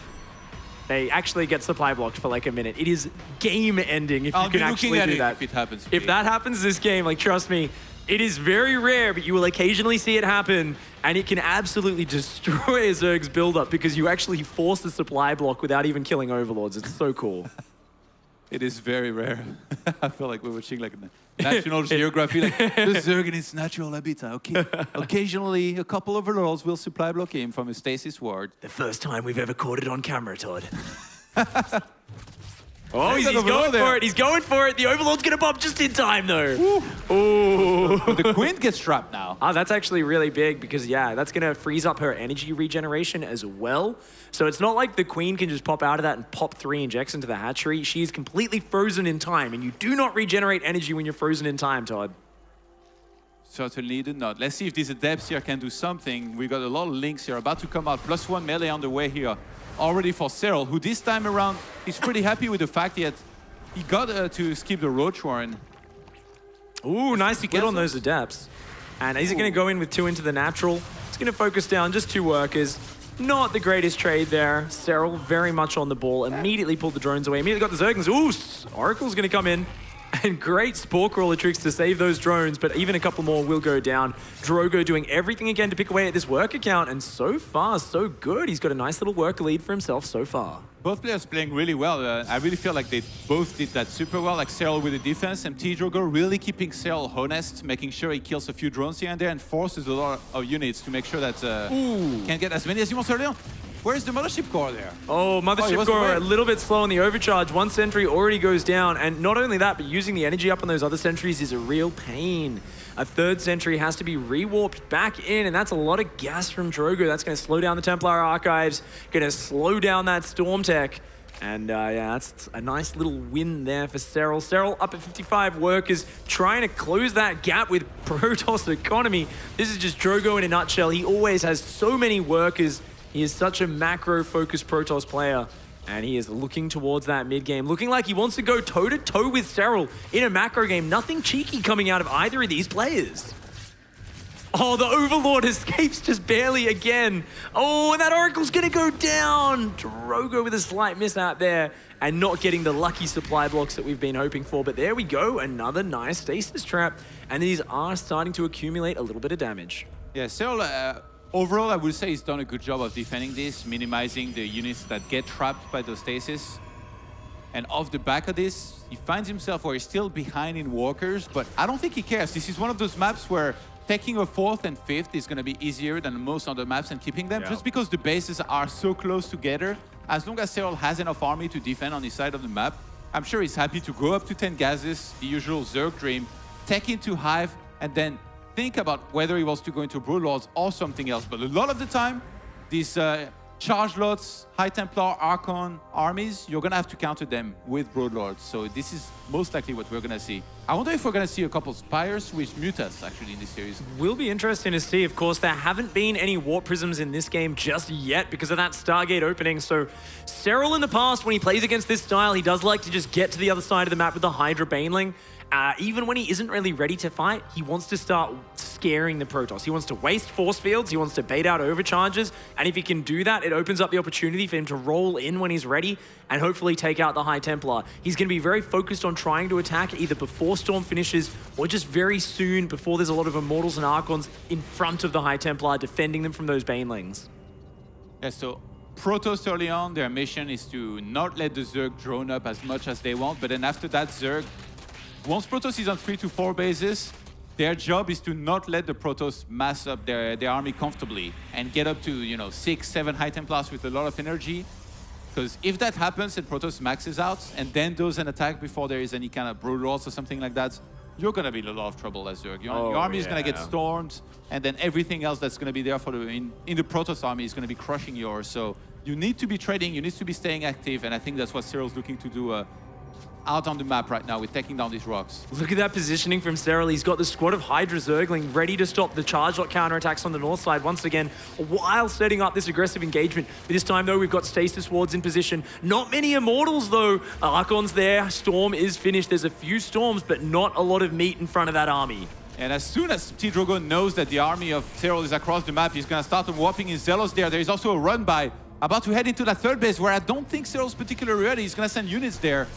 They actually get supply blocked for like a minute. It is game ending if you can actually do that. If it happens. If that happens this game, like trust me, it is very rare, but you will occasionally see it happen, and it can absolutely destroy a Zerg's build-up because you actually force the supply block without even killing overlords. It's so cool. It is very rare. I feel like we're watching like National Geography, like the Zerg in its natural habitat. Okay, occasionally a couple of overlords will supply block him from a stasis ward. The first time we've ever caught it on camera, Todd. Oh, he's going for it. He's going for it. The Overlord's going to pop just in time, though. Ooh. The Queen gets trapped now. Oh, that's actually really big because, yeah, that's going to freeze up her energy regeneration as well. So it's not like the Queen can just pop out of that and pop 3 injects into the hatchery. She is completely frozen in time, and you do not regenerate energy when you're frozen in time, Todd. Certainly do not. Let's see if these Adepts here can do something. We got a lot of links here about to come out. +1 melee on the way here. Already for Serral, who this time around is pretty happy with the fact that he got to skip the Roach Warren. Ooh, nice split on those Adepts. And is it going to go in with 2 into the natural? It's going to focus down just 2 workers. Not the greatest trade there. Serral very much on the ball. Immediately pulled the drones away. Immediately got the Zerglings. Ooh, Oracle's going to come in. And great Spore Crawler tricks to save those drones, but even a couple more will go down. Drogo doing everything again to pick away at this worker count, and so far, so good. He's got a nice little worker lead for himself so far. Both players playing really well. I really feel like they both did that super well, like Serral with the defense, and T-Drogo really keeping Serral honest, making sure he kills a few drones here and there, and forces a lot of units to make sure that can get as many as he wants early on. Where's the Mothership Core there? Oh, Mothership Core a little bit slow on the overcharge. 1 sentry already goes down. And not only that, but using the energy up on those other sentries is a real pain. A 3rd sentry has to be re-warped back in, and that's a lot of gas from Drogo. That's going to slow down the Templar Archives, going to slow down that Storm Tech. And yeah, that's a nice little win there for Serral. Serral up at 55 workers, trying to close that gap with Protoss economy. This is just Drogo in a nutshell. He always has so many workers. He is such a macro-focused Protoss player, and he is looking towards that mid-game, looking like he wants to go toe-to-toe with Serral in a macro game. Nothing cheeky coming out of either of these players. Oh, the Overlord escapes just barely again. Oh, and that Oracle's gonna go down. Drogo with a slight miss out there, and not getting the lucky supply blocks that we've been hoping for. But there we go, another nice stasis trap, and these are starting to accumulate a little bit of damage. Yeah, Serral, overall, I would say he's done a good job of defending this, minimizing the units that get trapped by those stasis. And off the back of this, he finds himself where he's still behind in walkers, but I don't think he cares. This is one of those maps where taking a 4th and 5th is going to be easier than most other maps and keeping them, just because the bases are so close together. As long as Serral has enough army to defend on his side of the map, I'm sure he's happy to go up to 10 gases, the usual Zerg dream, take into Hive, and then think about whether he was to go into Broodlords or something else. But a lot of the time, these Charge Lots, High Templar, Archon armies, you're going to have to counter them with Broodlords. So this is most likely what we're going to see. I wonder if we're going to see a couple Spires with Mutas, actually, in this series. Will be interesting to see. Of course, there haven't been any Warp Prisms in this game just yet because of that Stargate opening. So Serral in the past, when he plays against this style, he does like to just get to the other side of the map with the Hydra Baneling. Even when he isn't really ready to fight, he wants to start scaring the Protoss. He wants to waste force fields, he wants to bait out overcharges, and if he can do that, it opens up the opportunity for him to roll in when he's ready and hopefully take out the High Templar. He's going to be very focused on trying to attack either before Storm finishes or just very soon before there's a lot of Immortals and Archons in front of the High Templar, defending them from those Banelings. Yeah, so Protoss early on, their mission is to not let the Zerg drone up as much as they want, but then after that, Zerg, once Protoss is on 3 to 4 bases, their job is to not let the Protoss mass up their army comfortably and get up to 6, 7 High Templars with a lot of energy. Because if that happens and Protoss maxes out and then does an attack before there is any kind of Broodlords or something like that, you're going to be in a lot of trouble as Zerg. Your army is going to get stormed, and then everything else that's going to be there for in the Protoss army is going to be crushing yours. So you need to be trading, you need to be staying active, and I think that's what Serral's looking to do out on the map right now with taking down these rocks. Look at that positioning from Serral. He's got the squad of Hydra Zergling ready to stop the charge lot counterattacks on the north side once again while setting up this aggressive engagement. But this time though, we've got Stasis Wards in position. Not many Immortals though. Archon's there. Storm is finished. There's a few Storms, but not a lot of meat in front of that army. And as soon as T-Drogo knows that the army of Serral is across the map, he's going to start warping his Zealots there. There is also a run by, about to head into that third base where I don't think Serral's particularly ready. He's going to send units there.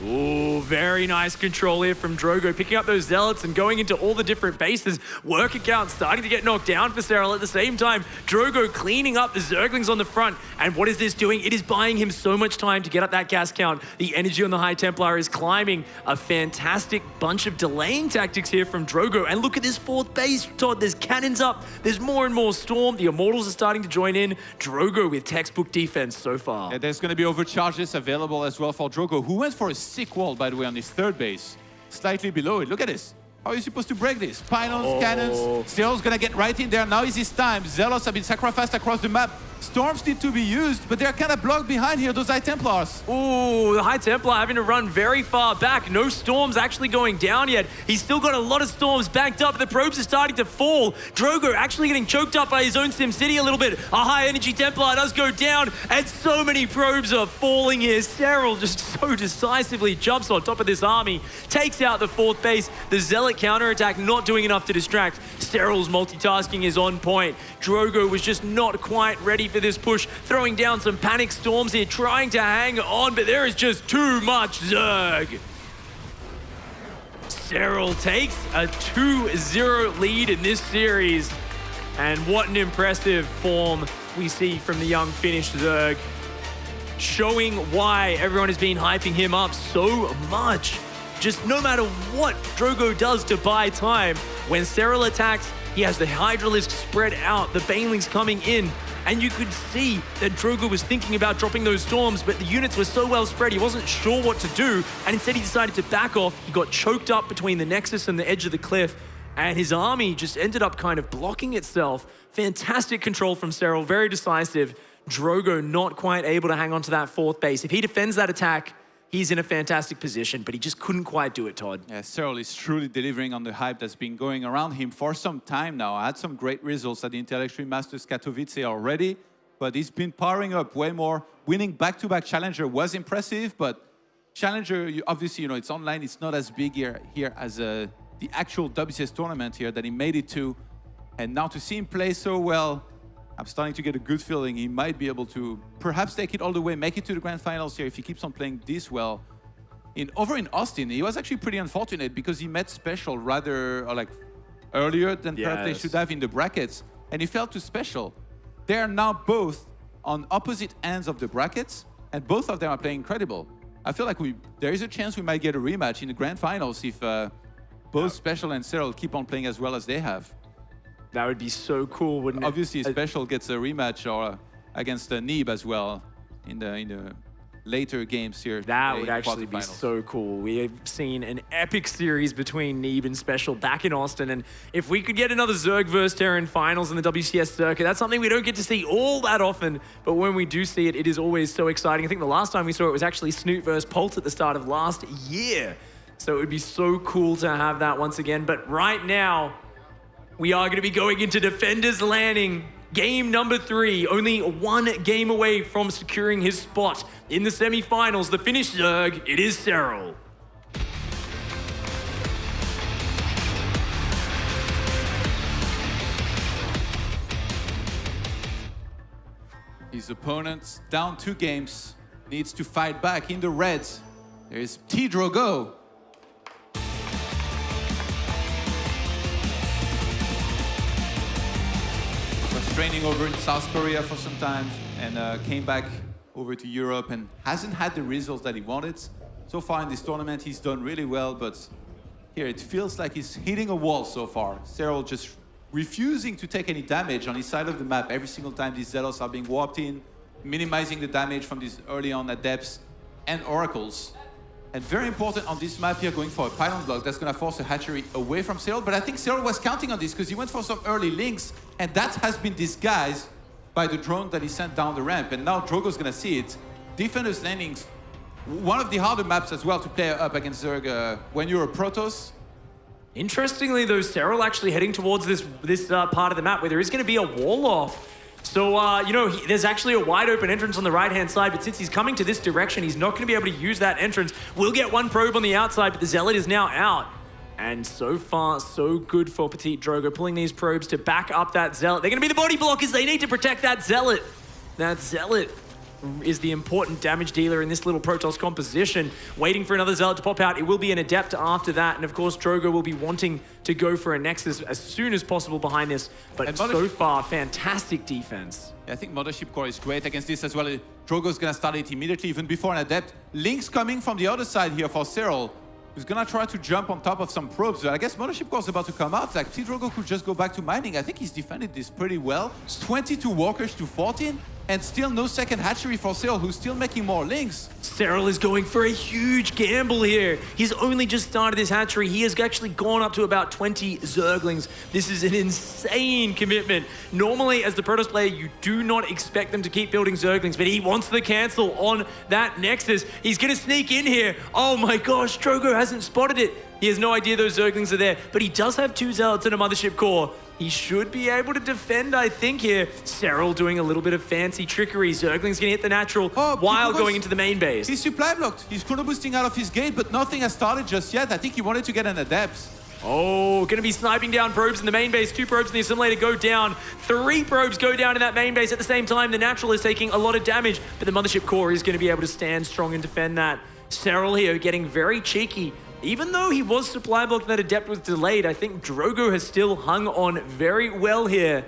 Ooh, very nice control here from Drogo, picking up those Zealots and going into all the different bases. Work account starting to get knocked down for Serral at the same time. Drogo cleaning up the Zerglings on the front. And what is this doing? It is buying him so much time to get up that gas count. The energy on the High Templar is climbing. A fantastic bunch of delaying tactics here from Drogo. And look at this fourth base, Todd. There's cannons up. There's more and more Storm. The Immortals are starting to join in. Drogo with textbook defense so far. Yeah, there's going to be overcharges available as well for Drogo, who went for a sick wall, by the way, on his third base. Slightly below it. Look at this. How are you supposed to break this? Pylons, cannons. Serral's gonna get right in there. Now is his time. Zealots have been sacrificed across the map. Storms need to be used, but they're kind of blocked behind here, those High Templars. Ooh, the High Templar having to run very far back. No Storms actually going down yet. He's still got a lot of Storms backed up. The probes are starting to fall. Drogo actually getting choked up by his own SimCity a little bit. A high energy Templar does go down, and so many probes are falling here. Serral just so decisively jumps on top of this army, takes out the fourth base. The Zealot counterattack not doing enough to distract. Serral's multitasking is on point. Drogo was just not quite ready for this push, throwing down some panic Storms here, trying to hang on, but there is just too much Zerg. Serral takes a 2-0 lead in this series, and what an impressive form we see from the young Finnish Zerg, showing why everyone has been hyping him up so much. Just no matter what Drogo does to buy time, when Serral attacks, he has the Hydralisk spread out, the Banelings coming in, and you could see that Drogo was thinking about dropping those Storms, but the units were so well spread, he wasn't sure what to do, and instead he decided to back off. He got choked up between the Nexus and the edge of the cliff, and his army just ended up kind of blocking itself. Fantastic control from Serral, very decisive. Drogo not quite able to hang on to that fourth base. If he defends that attack, he's in a fantastic position, but he just couldn't quite do it, Todd. Yeah, Serral is truly delivering on the hype that's been going around him for some time now. I had some great results at the Intel Extreme Masters Katowice already, but he's been powering up way more. Winning back-to-back Challenger was impressive, but Challenger, obviously, it's online. It's not as big here as the actual WCS tournament here that he made it to. And now to see him play so well, I'm starting to get a good feeling he might be able to perhaps take it all the way, make it to the grand finals here if he keeps on playing this well. Over in Austin, he was actually pretty unfortunate because he met Special rather earlier than perhaps they should have in the brackets, and he fell to Special. They are now both on opposite ends of the brackets, and both of them are playing incredible. I feel like there is a chance we might get a rematch in the grand finals if both Special and Serral keep on playing as well as they have. That would be so cool, wouldn't it? Obviously, Special gets a rematch or against Neeb as well in the later games here. That would in actually be quarterfinals. so cool. We have seen an epic series between Neeb and Special back in Austin, and if we could get another Zerg versus Terran finals in the WCS circuit, that's something we don't get to see all that often, but when we do see it, it is always so exciting. I think the last time we saw it was actually Snoot versus Polt at the start of last year, so it would be so cool to have that once again. But right now, we are going to be going into Defenders Landing. Game number 3, only one game away from securing his spot in the semifinals. The Finnish Zerg, it is Serral. His opponent, down 2 games, needs to fight back. In the reds, there's T-Drogo. Was training over in South Korea for some time and came back over to Europe and hasn't had the results that he wanted. So far in this tournament, he's done really well, but here it feels like he's hitting a wall so far. Serral just refusing to take any damage on his side of the map every single time these Zealots are being warped in, minimizing the damage from these early on Adepts and Oracles. And very important on this map here, going for a pylon block that's going to force a hatchery away from Serral. But I think Serral was counting on this because he went for some early links, and that has been disguised by the drone that he sent down the ramp. And now Drogo's going to see it. Defenders Landings, one of the harder maps as well to play up against Zerg when you're a Protoss. Interestingly, though, Serral actually heading towards this part of the map where there is going to be a wall off. So, you know, there's actually a wide open entrance on the right-hand side, but since he's coming to this direction, he's not going to be able to use that entrance. We'll get one probe on the outside, but the Zealot is now out. And so far, so good for Petit Drogo, pulling these probes to back up that Zealot. They're going to be the body blockers. They need to protect that Zealot. That Zealot is the important damage dealer in this little Protoss composition. Waiting for another Zealot to pop out. It will be an Adept after that. And of course, Drogo will be wanting to go for a Nexus as soon as possible behind this. But so far, fantastic defense. Yeah, I think Mothership Core is great against this as well. Drogo's going to start it immediately, even before an Adept. Link's coming from the other side here for Serral, who's going to try to jump on top of some probes. I guess Mothership Core is about to come out. Like, T-Drogo could just go back to mining. I think he's defended this pretty well. 22 walkers to 14, and still no second hatchery for Serral, who's still making more links. Serral is going for a huge gamble here. He's only just started his hatchery. He has actually gone up to about 20 Zerglings. This is an insane commitment. Normally, as the Protoss player, you do not expect them to keep building Zerglings, but he wants the cancel on that Nexus. He's going to sneak in here. Oh my gosh, Drogo hasn't spotted it. He has no idea those Zerglings are there, but he does have 2 Zealots and a Mothership Core. He should be able to defend, I think, here. Serral doing a little bit of fancy trickery. Zergling's gonna hit the natural while going into the main base. He's supply blocked. He's chrono boosting out of his gate, but nothing has started just yet. I think he wanted to get an Adept. Oh, gonna be sniping down probes in the main base. 2 probes in the assimilator go down. 3 probes go down in that main base. At the same time, the natural is taking a lot of damage, but the Mothership Core is gonna be able to stand strong and defend that. Serral here getting very cheeky. Even though he was supply blocked and that Adept was delayed, I think Drogo has still hung on very well here.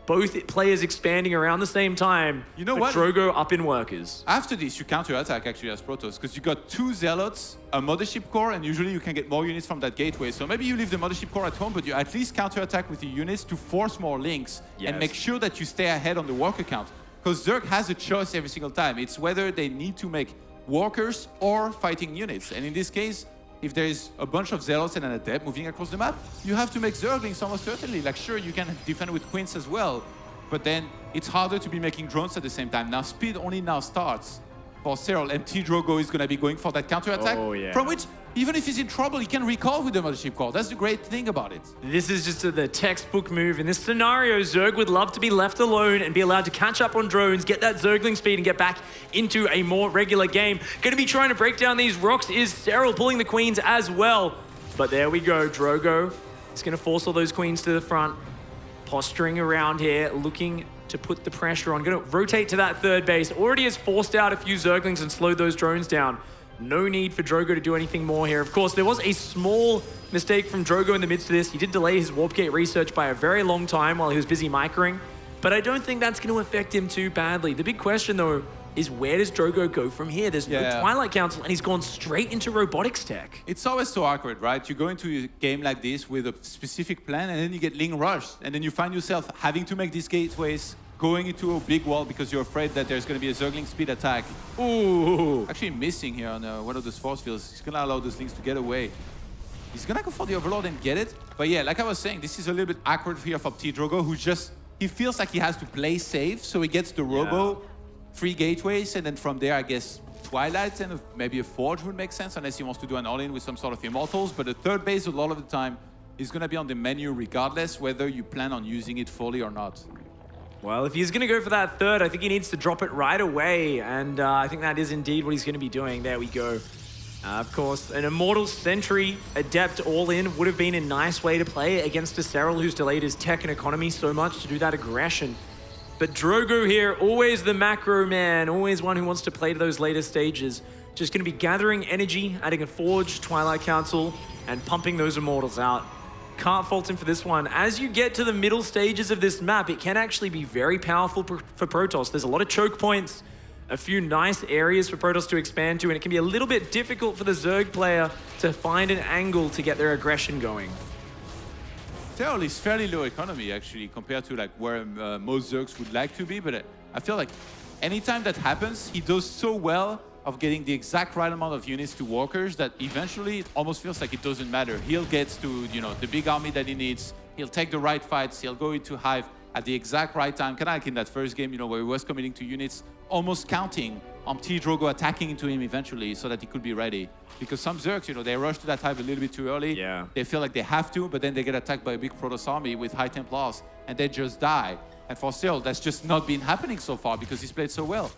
Both players expanding around the same time. You know but what? Drogo up in workers. After this, you counter-attack actually as Protoss, because you got 2 Zealots, a Mothership Core, and usually you can get more units from that gateway. So maybe you leave the Mothership Core at home, but you at least counter-attack with your units to force more links and make sure that you stay ahead on the walker count. Because Zerg has a choice every single time. It's whether they need to make walkers or fighting units. And in this case, if there is a bunch of Zealots and an Adept moving across the map, you have to make Zerglings almost certainly. Like, sure, you can defend with Queens as well, but then it's harder to be making drones at the same time. Now, speed only now starts for Serral, and T-Drogo is going to be going for that counter-attack, from which, even if he's in trouble, he can recall with the Mothership Core. That's the great thing about it. This is just the textbook move. In this scenario, Zerg would love to be left alone and be allowed to catch up on drones, get that Zergling speed, and get back into a more regular game. Going to be trying to break down these rocks is Serral, pulling the Queens as well. But there we go, Drogo is going to force all those Queens to the front. Posturing around here, looking to put the pressure on. Going to rotate to that 3rd base. Already has forced out a few Zerglings and slowed those drones down. No need for Drogo to do anything more here. Of course, there was a small mistake from Drogo in the midst of this. He did delay his Warp Gate research by a very long time while he was busy microing, but I don't think that's going to affect him too badly. The big question, though, is where does Drogo go from here? There's no Twilight Council, and he's gone straight into robotics tech. It's always so awkward, right? You go into a game like this with a specific plan, and then you get Ling rushed, and then you find yourself having to make these gateways going into a big wall because you're afraid that there's going to be a Zergling speed attack. Ooh. Actually missing here on one of those force fields. He's going to allow those Lings to get away. He's going to go for the Overlord and get it. But yeah, like I was saying, this is a little bit awkward here for T-Drogo, who just, he feels like he has to play safe, so he gets the Robo, 3 gateways, and then from there, I guess, Twilight and maybe a Forge would make sense, unless he wants to do an all-in with some sort of Immortals. But the third base, a lot of the time, is going to be on the menu regardless whether you plan on using it fully or not. Well, if he's going to go for that third, I think he needs to drop it right away. And I think that is indeed what he's going to be doing. There we go. Of course, an Immortal Sentry Adept all-in would have been a nice way to play against a Serral who's delayed his tech and economy so much to do that aggression. But Drogo here, always the macro man, always one who wants to play to those later stages. Just going to be gathering energy, adding a Forge, Twilight Council, and pumping those Immortals out. Can't fault him for this one. As you get to the middle stages of this map, it can actually be very powerful for Protoss. There's a lot of choke points, a few nice areas for Protoss to expand to, and it can be a little bit difficult for the Zerg player to find an angle to get their aggression going. Serral is fairly low economy, actually, compared to like where most Zergs would like to be, but I feel like anytime that happens, he does so well of getting the exact right amount of units to walkers that eventually it almost feels like it doesn't matter. He'll get to, you know, the big army that he needs, he'll take the right fights, he'll go into Hive at the exact right time, kind of like in that first game, you know, where he was committing to units, almost counting on T-Drogo attacking into him eventually so that he could be ready. Because some Zergs, you know, they rush to that Hive a little bit too early. Yeah. They feel like they have to, but then they get attacked by a big Protoss army with High Templars, and they just die. And for Serral, that's just not been happening so far because he's played so well.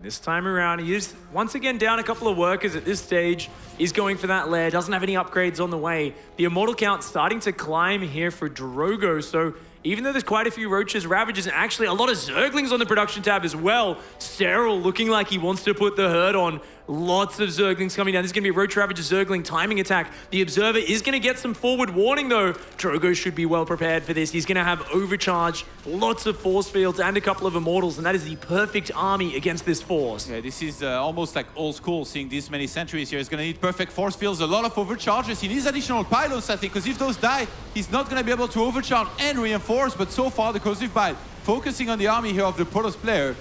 This time around, he is once again down a couple of workers at this stage. He's going for that lair, doesn't have any upgrades on the way. The Immortal count starting to climb here for Drogo, so even though there's quite a few Roaches, Ravagers, and actually a lot of Zerglings on the production tab as well, Serral looking like he wants to put the hurt on. Lots of Zerglings coming down. This is going to be a Roach Ravager Zergling timing attack. The Observer is going to get some forward warning though. Drogo should be well prepared for this. He's going to have Overcharge, lots of Force Fields, and a couple of Immortals, and that is the perfect army against this Force. Yeah, this is almost like old school, seeing this many sentries here. He's going to need perfect Force Fields, a lot of Overcharges. He needs additional pylons, I think, because if those die, he's not going to be able to Overcharge and reinforce, but so far the Corrosive Bile focusing on the army here of the Protoss player.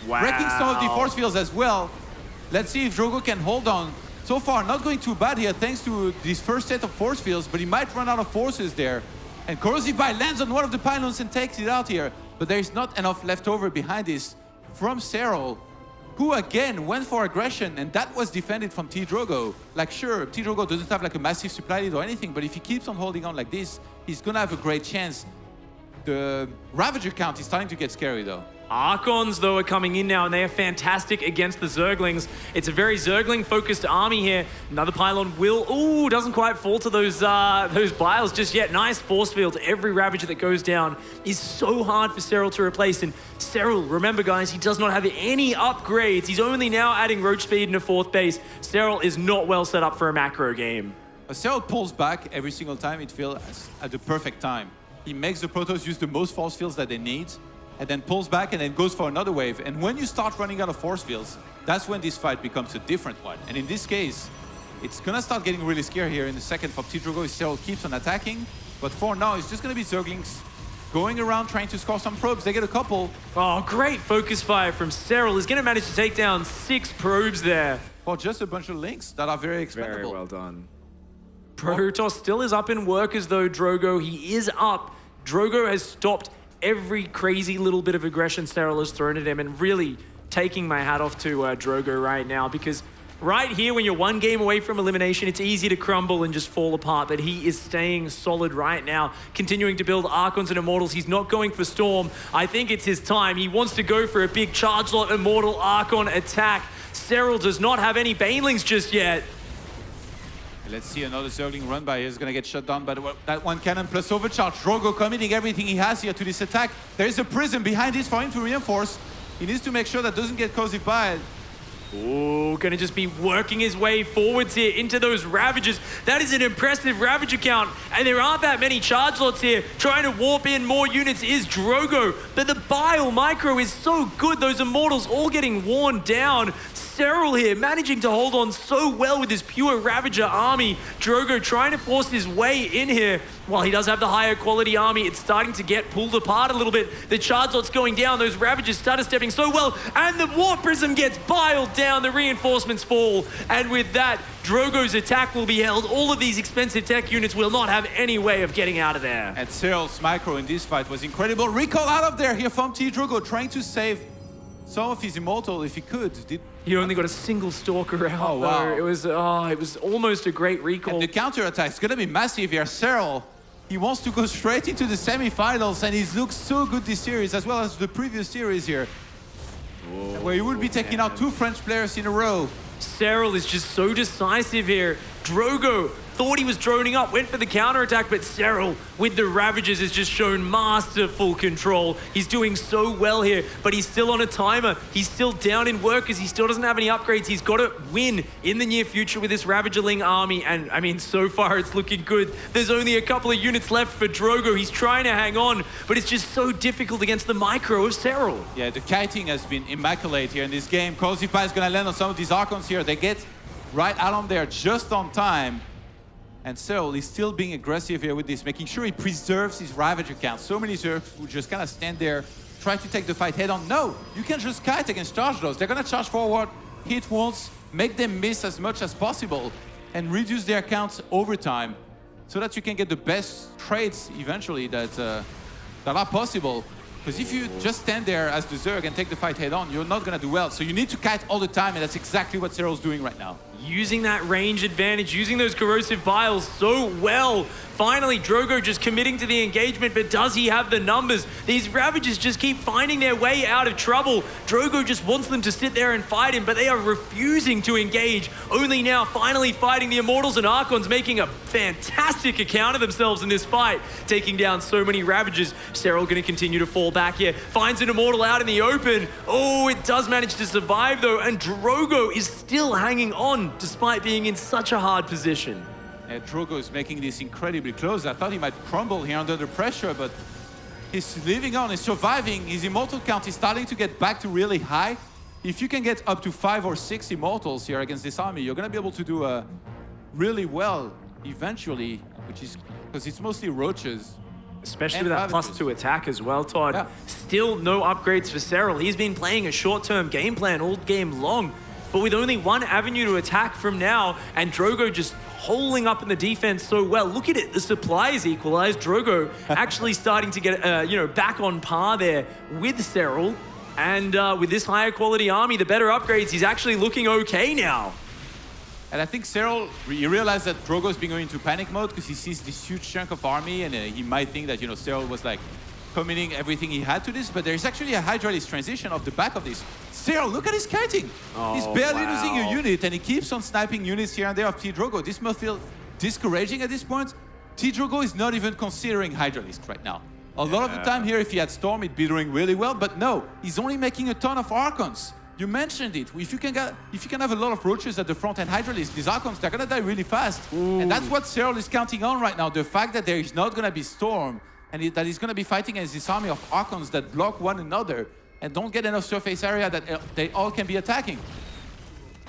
Wow. Wrecking some of the Force Fields as well. Let's see if Drogo can hold on. So far, not going too bad here thanks to this first set of Force Fields, but he might run out of forces there. And Corrosive Bile lands on one of the pylons and takes it out here. But there is not enough left over behind this from Serral, who again went for aggression, and that was defended from T-Drogo. Like, sure, T-Drogo doesn't have like a massive supply lead or anything, but if he keeps on holding on like this, he's gonna have a great chance. The Ravager count is starting to get scary though. Archons, though, are coming in now, and they are fantastic against the Zerglings. It's a very Zergling-focused army here. Another pylon will... Ooh, doesn't quite fall to those Biles just yet. Nice force fields. Every Ravager that goes down is so hard for Serral to replace. And Serral, remember, guys, he does not have any upgrades. He's only now adding Roach Speed in a 4th base. Serral is not well set up for a macro game. Serral pulls back every single time, it feels, at the perfect time. He makes the Protoss use the most force fields that they need, and then pulls back and then goes for another wave. And when you start running out of force fields, that's when this fight becomes a different one. And in this case, it's gonna start getting really scary here in the second for T-Drogo if Serral keeps on attacking. But for now, it's just gonna be Zerglings going around trying to score some probes. They get a couple. Oh, great focus fire from Serral. He's gonna manage to take down 6 probes there. For just a bunch of links that are very expendable. Very well done. Protoss still is up in workers though, Drogo. He is up. Drogo has stopped every crazy little bit of aggression Serral has thrown at him, and really taking my hat off to Drogo right now, because right here, when you're 1 game away from elimination, it's easy to crumble and just fall apart, but he is staying solid right now, continuing to build Archons and Immortals. He's not going for Storm. I think it's his time. He wants to go for a big Charge Lot Immortal Archon attack. Serral does not have any Banelings just yet. Let's see another Zergling run by. He's gonna get shut down by that one cannon plus Overcharge. Drogo committing everything he has here to this attack. There is a prism behind this for him to reinforce. He needs to make sure that doesn't get Corrosive Bile. Ooh, gonna just be working his way forwards here into those Ravagers. That is an impressive Ravager count, and there aren't that many Charge Lots here. Trying to warp in more units is Drogo, but the Bile micro is so good. Those Immortals all getting worn down. Serral here managing to hold on so well with his pure Ravager army. Drogo trying to force his way in here. while he does have the higher quality army, it's starting to get pulled apart a little bit. The charge lot's going down, those Ravagers started stepping so well, and the Warp Prism gets biled down, the reinforcements fall, and with that, Drogo's attack will be held. All of these expensive tech units will not have any way of getting out of there. And Cyril's micro in this fight was incredible. Recall out of there here from T-Drogo, trying to save some of his Immortal if he could. He only got a single Stalker out, Oh, wow. though. It was almost a great recall. And the counter-attack is going to be massive here. Cyril, he wants to go straight into the semifinals, and he's looked so good this series, as well as the previous series here, where he would be taking out 2 French players in a row. Cyril is just so decisive here. Drogo thought he was droning up, went for the counterattack, but Cyril with the Ravagers has just shown masterful control. He's doing so well here, but he's still on a timer. He's still down in workers. He still doesn't have any upgrades. He's got to win in the near future with this Ravagerling army, and I mean, so far it's looking good. There's only a couple of units left for Drogo. He's trying to hang on, but it's just so difficult against the micro of Cyril. Yeah, the kiting has been immaculate here in this game. Kozify is going to land on some of these Archons here. They get right out on there just on time. And Cyril is still being aggressive here with this, making sure he preserves his Ravager count. So many Zergs who just kind of stand there, try to take the fight head on. No, you can just kite against charge those. They're going to charge forward, hit once, make them miss as much as possible, and reduce their counts over time, so that you can get the best trades eventually that are possible. Because if you just stand there as the Zerg and take the fight head on, you're not going to do well. So you need to kite all the time, and that's exactly what Cyril's doing right now. Using that range advantage, using those corrosive vials so well. Finally, Drogo just committing to the engagement, but does he have the numbers? These Ravagers just keep finding their way out of trouble. Drogo just wants them to sit there and fight him, but they are refusing to engage. Only now finally fighting the Immortals and Archons, making a fantastic account of themselves in this fight, taking down so many Ravagers. Cyril going to continue to fall back here. Finds an Immortal out in the open. Oh, it does manage to survive though, and Drogo is still hanging on despite being in such a hard position. Drogo is making this incredibly close. I thought he might crumble here under the pressure, but he's living on, he's surviving. His Immortal count is starting to get back to really high. If you can get up to 5 or 6 Immortals here against this army, you're going to be able to do really well eventually, which is because it's mostly Roaches. Especially and with that Ravagers. +2 attack as well, Todd. Yeah. Still no upgrades for Cyril. He's been playing a short-term game plan all game long, but with only one avenue to attack from now, and Drogo just holding up in the defense so well. Look at it, the supply is equalized. Drogo actually starting to get, back on par there with Cyril. And with this higher quality army, the better upgrades, he's actually looking okay now. And I think Cyril, he realized that Drogo's been going into panic mode because he sees this huge chunk of army, and he might think that, Cyril was like committing everything he had to this, but there's actually a Hydralisk transition off the back of this. Cyril, look at his kiting. He's barely losing a unit, and he keeps on sniping units here and there of T-Drogo. This must feel discouraging at this point. T-Drogo is not even considering Hydralisk right now. A lot of the time here, if he had Storm, he'd be doing really well, but no, he's only making a ton of Archons. You mentioned it. If you can have a lot of Roaches at the front and Hydralisk, these Archons, they're gonna die really fast. Ooh. And that's what Cyril is counting on right now. The fact that there is not gonna be Storm, and that he's gonna be fighting against this army of Archons that block one another and don't get enough surface area that they all can be attacking.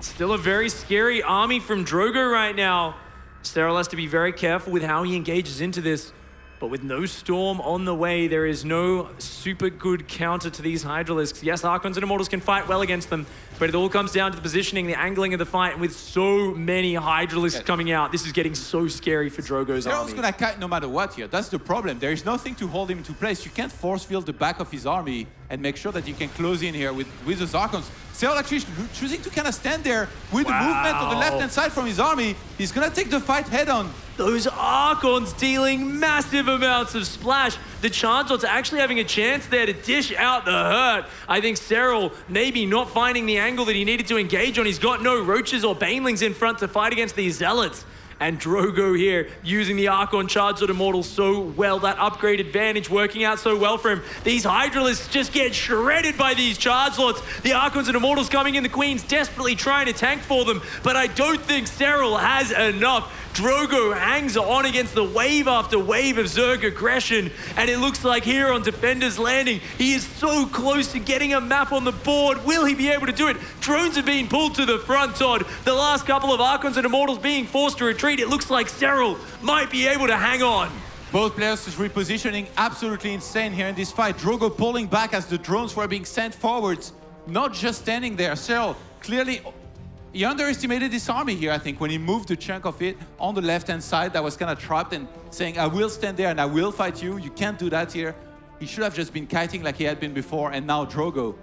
Still a very scary army from Drogo right now. Cyril has to be very careful with how he engages into this. But with no Storm on the way, there is no super good counter to these Hydralisks. Yes, Archons and Immortals can fight well against them, but it all comes down to the positioning, the angling of the fight, and with so many Hydralisks coming out, this is getting so scary for Drogo's army. Cyril's gonna kite no matter what here. That's the problem. There is nothing to hold him into place. You can't force field the back of his army and make sure that you can close in here with those Archons. Cyril actually choosing to kind of stand there with the movement on the left-hand side from his army. He's gonna take the fight head on. Those Archons dealing massive amounts of splash. The Chancellor's actually having a chance there to dish out the hurt. I think Cyril maybe not finding the angle that he needed to engage on. He's got no Roaches or Banelings in front to fight against these Zealots. And Drogo here using the Archon Charged Immortal so well. That upgrade advantage working out so well for him. These Hydralisks just get shredded by these Charge Lords. The Archons and Immortals coming in, the Queens desperately trying to tank for them. But I don't think Cyril has enough. Drogo hangs on against the wave after wave of Zerg aggression. And it looks like here on Defender's Landing, he is so close to getting a map on the board. Will he be able to do it? Drones are being pulled to the front, Todd. The last couple of Archons and Immortals being forced to retreat. It looks like Cyril might be able to hang on. Both players is repositioning absolutely insane here in this fight. Drogo pulling back as the drones were being sent forwards, not just standing there. Cyril clearly, he underestimated this army here, I think, when he moved a chunk of it on the left-hand side that was kind of trapped and saying, I will stand there and I will fight you. You can't do that here. He should have just been kiting like he had been before, and now Drogo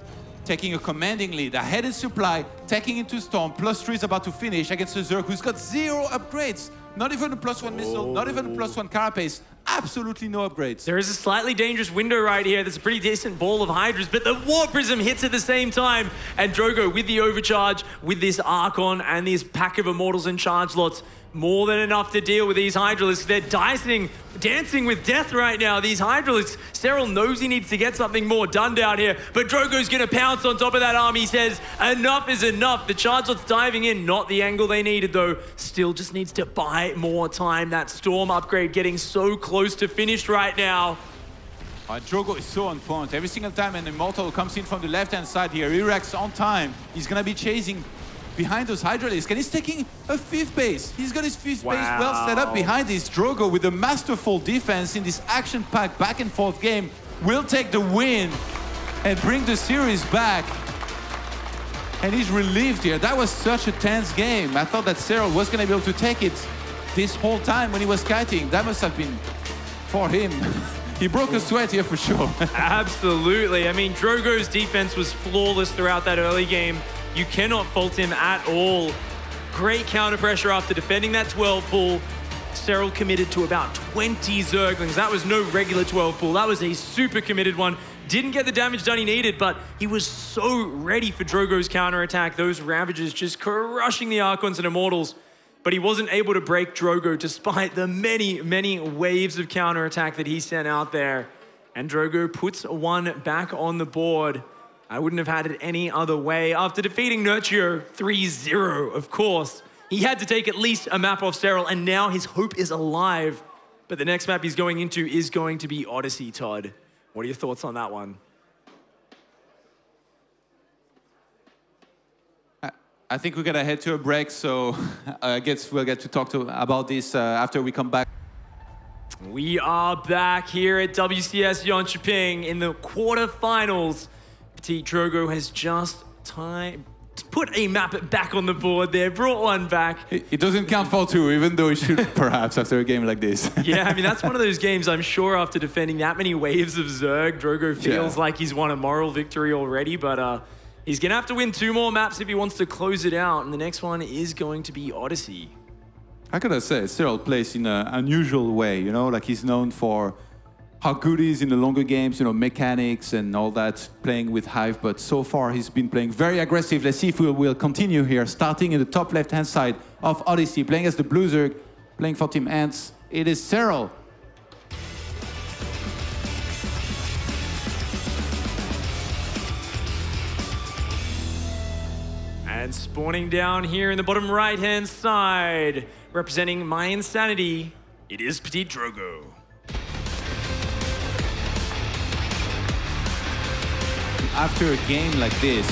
taking a commanding lead, ahead in supply, taking into Storm, +3 is about to finish against the Zerg, who's got 0 upgrades. Not even a +1 missile, not even a +1 carapace. Absolutely no upgrades. There is a slightly dangerous window right here. There's a pretty decent ball of Hydras, but the War Prism hits at the same time. And Drogo with the overcharge, with this Archon and this pack of Immortals and charge lots, more than enough to deal with these Hydralisks. They're dancing with death right now, these Hydralisks. Cyril knows he needs to get something more done down here, but Drogo's gonna pounce on top of that army. He says, enough is enough. The Chargelots diving in, not the angle they needed though. Still just needs to buy more time. That Storm upgrade getting so close to finished right now. Drogo is so on point. Every single time an Immortal comes in from the left-hand side here, Irax on time. He's gonna be chasing behind those Hydralisks, and he's taking a 5th base. He's got his 5th base well set up behind this. Drogo with a masterful defense in this action-packed back-and-forth game will take the win and bring the series back. And he's relieved here. That was such a tense game. I thought that Cyril was gonna be able to take it this whole time when he was kiting. That must have been for him. He broke a sweat here for sure. Absolutely. I mean, Drogo's defense was flawless throughout that early game. You cannot fault him at all. Great counter pressure after defending that 12 pool. Cyril committed to about 20 Zerglings. That was no regular 12 pool. That was a super committed one. Didn't get the damage done he needed, but he was so ready for Drogo's counterattack. Those Ravages just crushing the Archons and Immortals. But he wasn't able to break Drogo despite the many, many waves of counterattack that he sent out there. And Drogo puts one back on the board. I wouldn't have had it any other way. After defeating Nurture 3-0, of course, he had to take at least a map off Cyril, and now his hope is alive. But the next map he's going into is going to be Odyssey, Todd. What are your thoughts on that one? I think we're gonna head to a break, so I guess we'll get to talk about this after we come back. We are back here at WCS Jönköping in the quarterfinals. Petit Drogo has just put a map back on the board there, brought one back. It doesn't count for 2, even though it should perhaps after a game like this. Yeah, I mean, that's one of those games, I'm sure, after defending that many waves of Zerg, Drogo feels like he's won a moral victory already, but he's gonna have to win 2 more maps if he wants to close it out, and the next one is going to be Odyssey. How can I say? Cyril plays in an unusual way, you know, like he's known for how good he is in the longer games, you know, mechanics and all that, playing with Hive, but so far he's been playing very aggressive. Let's see if we will continue here, starting in the top left-hand side of Odyssey, playing as the Blue Zerg, playing for Team Ants. It is Cyril. And spawning down here in the bottom right-hand side, representing my insanity, it is Petit Drogo. After a game like this,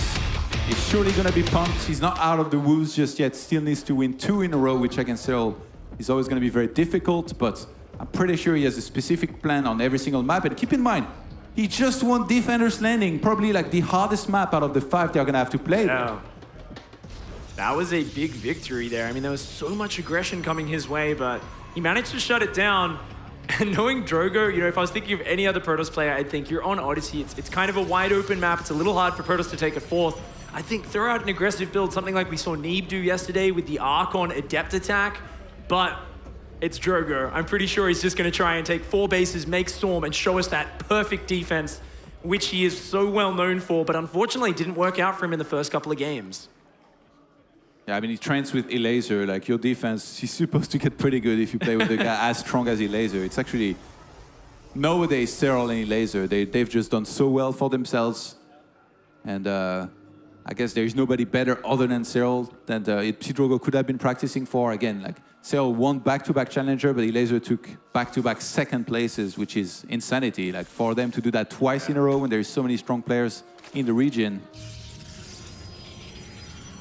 he's surely going to be pumped. He's not out of the woods just yet. Still needs to win 2 in a row, which against Cyril is always going to be very difficult. But I'm pretty sure he has a specific plan on every single map. And keep in mind, he just won Defender's Landing, probably like the hardest map out of the 5 they're going to have to play. Yeah. That was a big victory there. I mean, there was so much aggression coming his way, but he managed to shut it down. And knowing Drogo, you know, if I was thinking of any other Protoss player, I'd think you're on Odyssey. It's kind of a wide open map. It's a little hard for Protoss to take a 4th. I think throw out an aggressive build, something like we saw Neeb do yesterday with the Archon Adept attack. But it's Drogo. I'm pretty sure he's just going to try and take 4 bases, make Storm, and show us that perfect defense, which he is so well known for, but unfortunately didn't work out for him in the first couple of games. Yeah, I mean, he trains with Elazer. Like, your defense is supposed to get pretty good if you play with a guy as strong as Elazer. It's actually, nowadays, Cyril and Elazer, they've just done so well for themselves. And I guess there's nobody better other than Cyril that Petit Drogo could have been practicing for. Again, like, Cyril won back-to-back challenger, but Elazer took back-to-back 2nd places, which is insanity. Like, for them to do that twice in a row when there's so many strong players in the region.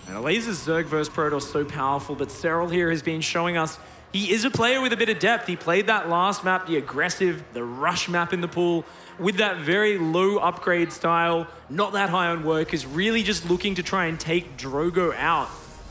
And Elazer's Zerg versus Protoss so powerful, but Cyril here has been showing us he is a player with a bit of depth. He played that last map, the aggressive, the rush map in the pool, with that very low upgrade style, not that high on work, is really just looking to try and take Drogo out.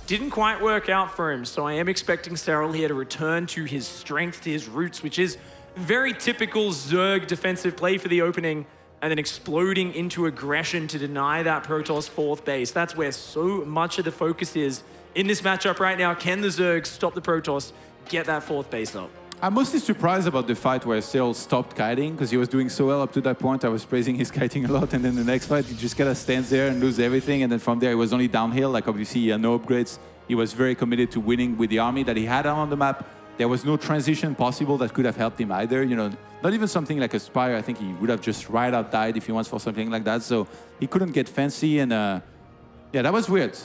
Didn't quite work out for him, so I am expecting Serral here to return to his strength, to his roots, which is very typical Zerg defensive play for the opening, and then exploding into aggression to deny that Protoss fourth base. That's where so much of the focus is in this matchup right now. Can the Zergs stop the Protoss, get that fourth base up? I'm mostly surprised about the fight where Cyril stopped kiting because he was doing so well up to that point. I was praising his kiting a lot, and then the next fight he just kind of stands there and loses everything, and then from there it was only downhill. Like obviously he had no upgrades. He was very committed to winning with the army that he had on the map. There was no transition possible that could have helped him either. You know, not even something like a Spire. I think he would have just right out died if he wants for something like that. So he couldn't get fancy, and yeah, that was weird.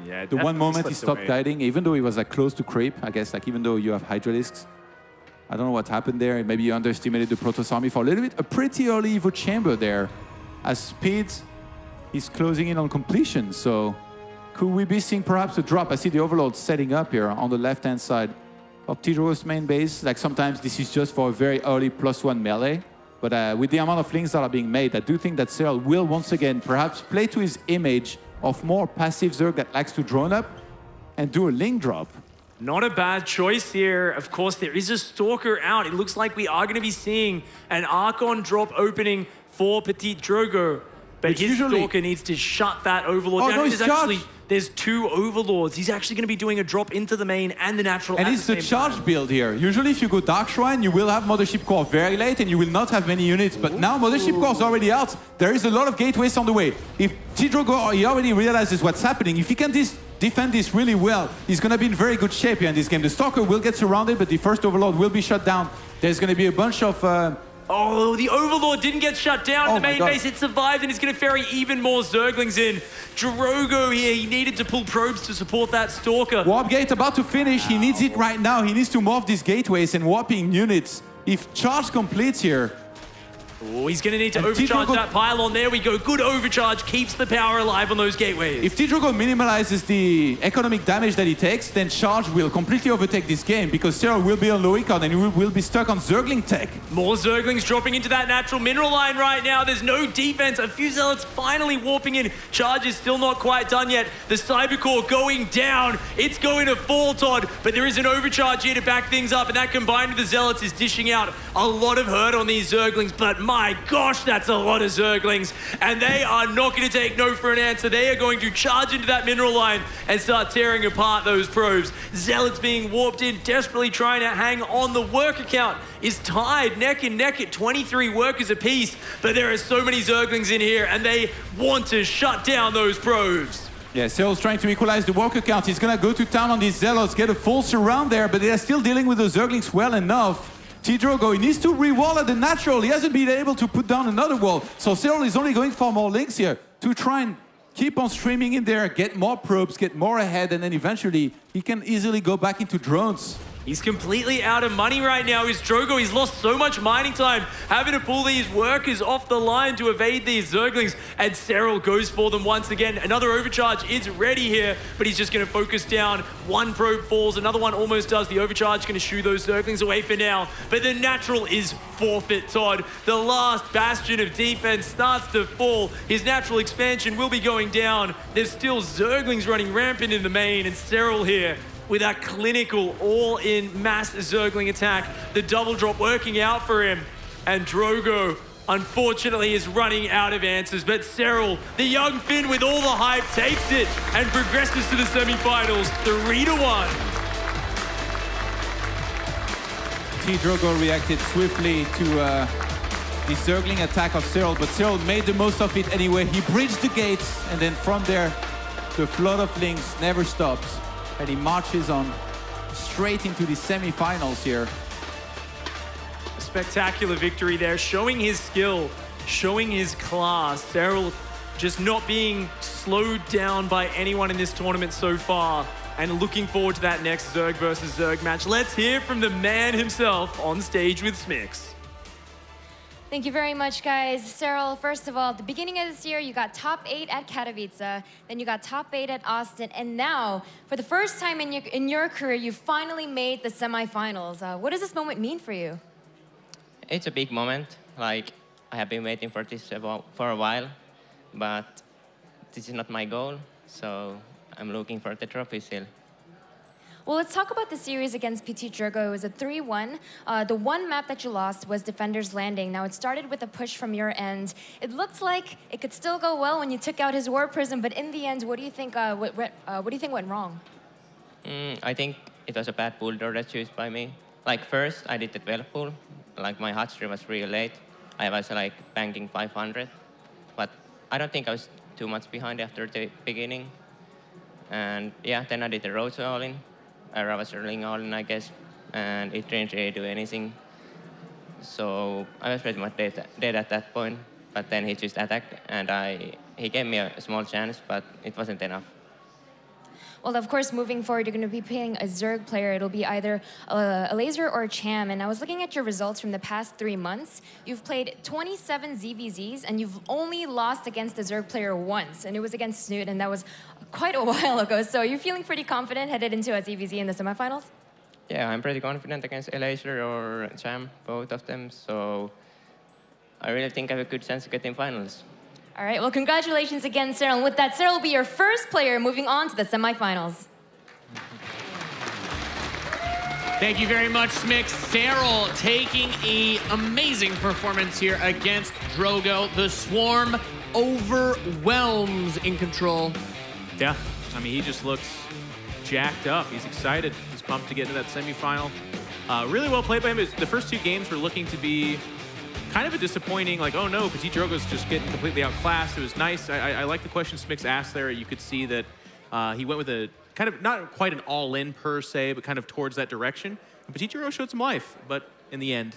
Yeah, the one moment he stopped kiting, even though he was like close to creep, I guess, like even though you have Hydralisks. I don't know what happened there. Maybe you underestimated the Protoss army for a little bit. A pretty early Evo Chamber there. As Speed is closing in on completion. So could we be seeing perhaps a drop? I see the Overlord setting up here on the left-hand side of Tidrogo's main base. Like sometimes this is just for a very early +1 melee. But with the amount of links that are being made, I do think that Serral will once again perhaps play to his image of more passive Zerg that likes to drone up and do a link drop. Not a bad choice here. Of course, there is a Stalker out. It looks like we are going to be seeing an Archon drop opening for Petit Drogo. But Which his usually... Stalker needs to shut that Overlord Oh, down. no, There's two Overlords. He's actually going to be doing a drop into the main and the natural. And it's the charge build here. Usually if you go Dark Shrine, you will have Mothership Core very late and you will not have many units. But now Mothership Core is already out. There is a lot of gateways on the way. If Tidrogo, he already realizes what's happening. If he can defend this really well, he's going to be in very good shape here in this game. The Stalker will get surrounded, but the first Overlord will be shut down. There's going to be a bunch of... Oh, the Overlord didn't get shut down. The main base, it survived, and it's going to ferry even more Zerglings in. Drogo here, he needed to pull probes to support that Stalker. Warp Gate about to finish. He needs it right now. He needs to morph these gateways and warping units. If charge completes here... Oh, he's going to need to overcharge that pylon. There we go. Good overcharge. Keeps the power alive on those gateways. If Tidrogo minimalizes the economic damage that he takes, then Charge will completely overtake this game because Serral will be on low econ and he will be stuck on Zergling tech. More Zerglings dropping into that natural mineral line right now. There's no defense. A few Zealots finally warping in. Charge is still not quite done yet. The Cybercore going down. It's going to fall, Todd, but there is an overcharge here to back things up, and that combined with the Zealots is dishing out a lot of hurt on these Zerglings, but my gosh, that's a lot of Zerglings, and they are not going to take no for an answer. They are going to charge into that mineral line and start tearing apart those probes. Zealots being warped in, desperately trying to hang on. The worker count is tied neck and neck at 23 workers apiece, but there are so many Zerglings in here, and they want to shut down those probes. Yeah, Serral's trying to equalize the worker count. He's going to go to town on these Zealots, get a full surround there, but they're still dealing with the Zerglings well enough. Tidrogo, he needs to re-wall at the natural. He hasn't been able to put down another wall. So Serral is only going for more links here to try and keep on streaming in there, get more probes, get more ahead, and then eventually he can easily go back into drones. He's completely out of money right now. Is Drogo, he's lost so much mining time, having to pull these workers off the line to evade these Zerglings, and Serral goes for them once again. Another overcharge is ready here, but he's just going to focus down. One probe falls, another one almost does. The overcharge going to shoo those Zerglings away for now, but the natural is forfeit, Todd. The last bastion of defense starts to fall. His natural expansion will be going down. There's still Zerglings running rampant in the main, and Serral here with that clinical all-in mass Zergling attack. The double drop working out for him. And Drogo, unfortunately, is running out of answers. But Serral, the young Finn with all the hype, takes it and progresses to the semifinals, 3-1. Tidrogo reacted swiftly to the Zergling attack of Serral, but Serral made the most of it anyway. He bridged the gates, and then from there, the flood of links never stops. And he marches on straight into the semifinals here. A spectacular victory there, showing his skill, showing his class. Serral just not being slowed down by anyone in this tournament so far, and looking forward to that next Zerg versus Zerg match. Let's hear from the man himself on stage with Smix. Thank you very much, guys. Cyril, first of all, at the beginning of this year, you got top 8 at Katowice, then you got top 8 at Austin, and now, for the first time in your career, you finally made the semifinals. What does this moment mean for you? It's a big moment. Like, I have been waiting for this for a while, but this is not my goal, so I'm looking for the trophy still. Well, let's talk about the series against Petit Drogo. It was a 3-1. The one map that you lost was Defender's Landing. Now, it started with a push from your end. It looked like it could still go well when you took out his War Prism, but in the end, what do you think, what do you think went wrong? I think it was a bad pull draw that used by me. Like, first, I did the 12 pull. Like, my hot stream was really late. I was, like, banking 500. But I don't think I was too much behind after the beginning. And, yeah, then I did the Road all-in. I was rolling all in, I guess, and it didn't really do anything. So I was pretty much dead at that point. But then he just attacked, and he gave me a small chance, but it wasn't enough. Well, of course, moving forward, you're going to be playing a Zerg player. It'll be either a Laser or a Cham. And I was looking at your results from the past 3 months. You've played 27 ZVZs, and you've only lost against a Zerg player once, and it was against Snoot, and that was quite a while ago. So you're feeling pretty confident headed into a ZVZ in the semifinals? Yeah, I'm pretty confident against a Laser or Cham, both of them. So I really think I have a good chance to get in finals. All right, well, congratulations again, Cyril. And with that, Cyril will be your first player moving on to the semifinals. Thank you very much, Smix. Cyril taking an amazing performance here against Drogo. The Swarm overwhelms in control. Yeah, I mean, he just looks jacked up. He's excited. He's pumped to get into that semifinal. Really well played by him. The first 2 games were looking to be kind of a disappointing, like, oh no, Petit Drogo's just getting completely outclassed. It was nice. I like the question Smix asked there. You could see that he went with a kind of, not quite an all-in per se, but kind of towards that direction. And Petit Drogo showed some life, but in the end,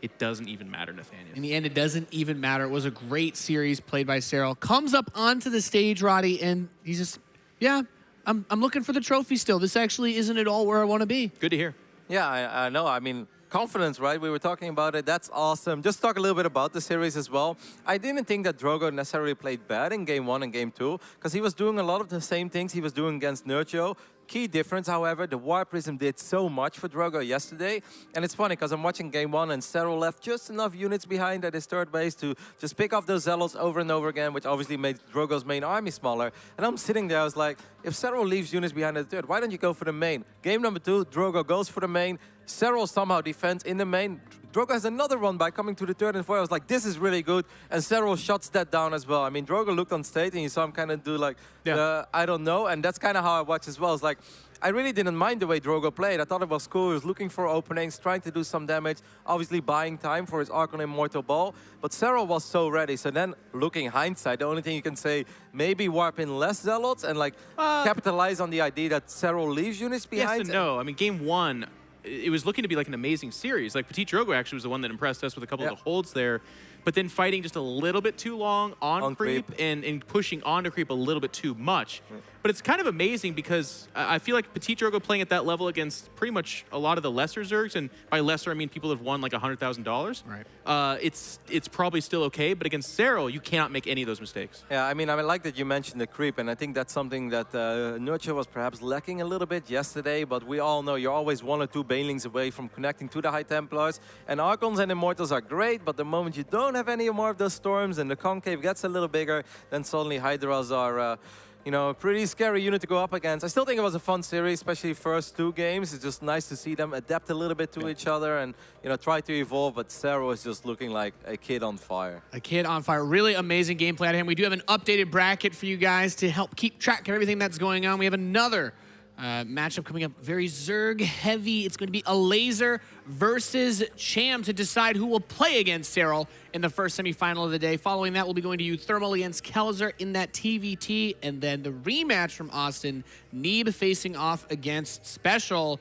it doesn't even matter, Nathaniel. In the end, it doesn't even matter. It was a great series played by Cyril. Comes up onto the stage, Roddy, and he's just, yeah, I'm looking for the trophy still. This actually isn't at all where I want to be. Good to hear. Yeah, I know. I mean, confidence, right? We were talking about it. That's awesome. Just talk a little bit about the series as well. I didn't think that Drogo necessarily played bad in Game 1 and Game 2 because he was doing a lot of the same things he was doing against Nurcho. Key difference, however, the War Prism did so much for Drogo yesterday. And it's funny because I'm watching Game 1 and Cyril left just enough units behind at his third base to just pick off those Zealots over and over again, which obviously made Drogo's main army smaller. And I'm sitting there, I was like, if Cyril leaves units behind at the third, why don't you go for the main? Game number 2, Drogo goes for the main. Cyril somehow defends in the main. Drogo has another run by coming to the third and fourth. I was like, this is really good. And Cyril shuts that down as well. I mean, Drogo looked on stage and you saw him kind of do like, I don't know. And that's kind of how I watched as well. It's like, I really didn't mind the way Drogo played. I thought it was cool. He was looking for openings, trying to do some damage, obviously buying time for his Archon Immortal Ball. But Cyril was so ready. So then, looking hindsight, the only thing you can say, maybe warp in less Zealots and like capitalize on the idea that Cyril leaves units behind. Yes and no. I mean, Game 1, it was looking to be like an amazing series. Like, Petit Drogo actually was the one that impressed us with a couple of the holds there. But then fighting just a little bit too long on creep. And pushing onto creep a little bit too much. But it's kind of amazing because I feel like Petit Drogo playing at that level against pretty much a lot of the lesser Zergs, and by lesser I mean people have won like $100,000. Right. It's probably still okay, but against Cyril, you cannot make any of those mistakes. Yeah, I mean, I like that you mentioned the creep, and I think that's something that Nurture was perhaps lacking a little bit yesterday, but we all know you're always 1 or 2 banelings away from connecting to the High Templars, and Archons and Immortals are great, but the moment you don't have any more of those storms and the concave gets a little bigger, then suddenly Hydras are you know, a pretty scary unit to go up against. I still think it was a fun series, especially first 2 games. It's just nice to see them adapt a little bit to each other and, you know, try to evolve. But Cyril is just looking like a kid on fire. A kid on fire. Really amazing gameplay out of him. We do have an updated bracket for you guys to help keep track of everything that's going on. We have another matchup coming up, very Zerg heavy. It's going to be a Laser versus Cham to decide who will play against Cyril in the first semifinal of the day. Following that, we'll be going to use Thermal against Kelzer in that TVT, and then the rematch from Austin, Neeb facing off against Special.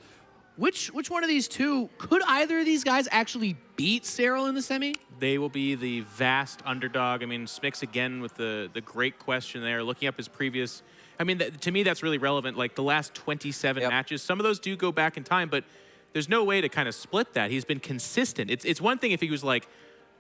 Which one of these two, could either of these guys actually beat Cyril in the semi? They will be the vast underdog. I mean, Smix again with the great question there, looking up his previous. I mean, to me, that's really relevant. Like the last 27 matches, some of those do go back in time, but there's no way to kind of split that. He's been consistent. It's one thing if he was like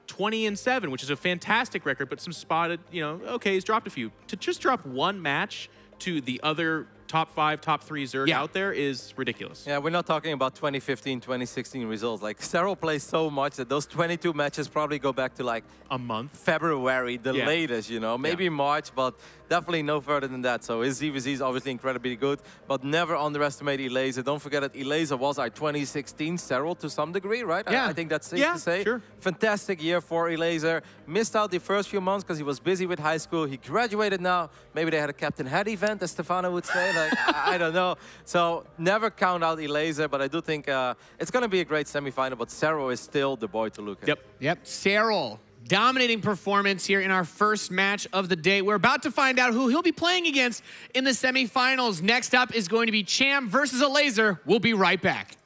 20-7, which is a fantastic record, but some spotted, you know, okay, he's dropped a few. To just drop one match to the other top 5, top 3 Zerg out there is ridiculous. Yeah, we're not talking about 2015, 2016 results. Like, Serral plays so much that those 22 matches probably go back to like a month, February, the latest, you know, maybe March, but definitely no further than that. So his ZVZ is obviously incredibly good, but never underestimate Elazer. Don't forget that Elazer was our 2016 Serral to some degree, right? Yeah. I think that's safe to say. Sure. Fantastic year for Elazer. Missed out the first few months because he was busy with high school. He graduated now. Maybe they had a Captain Head event, as Stefano would say. Like, I don't know. So never count out Elazer, but I do think it's going to be a great semifinal, but Serral is still the boy to look at. Yep. Serral, dominating performance here in our first match of the day. We're about to find out who he'll be playing against in the semifinals. Next up is going to be Cham versus Elazer. We'll be right back.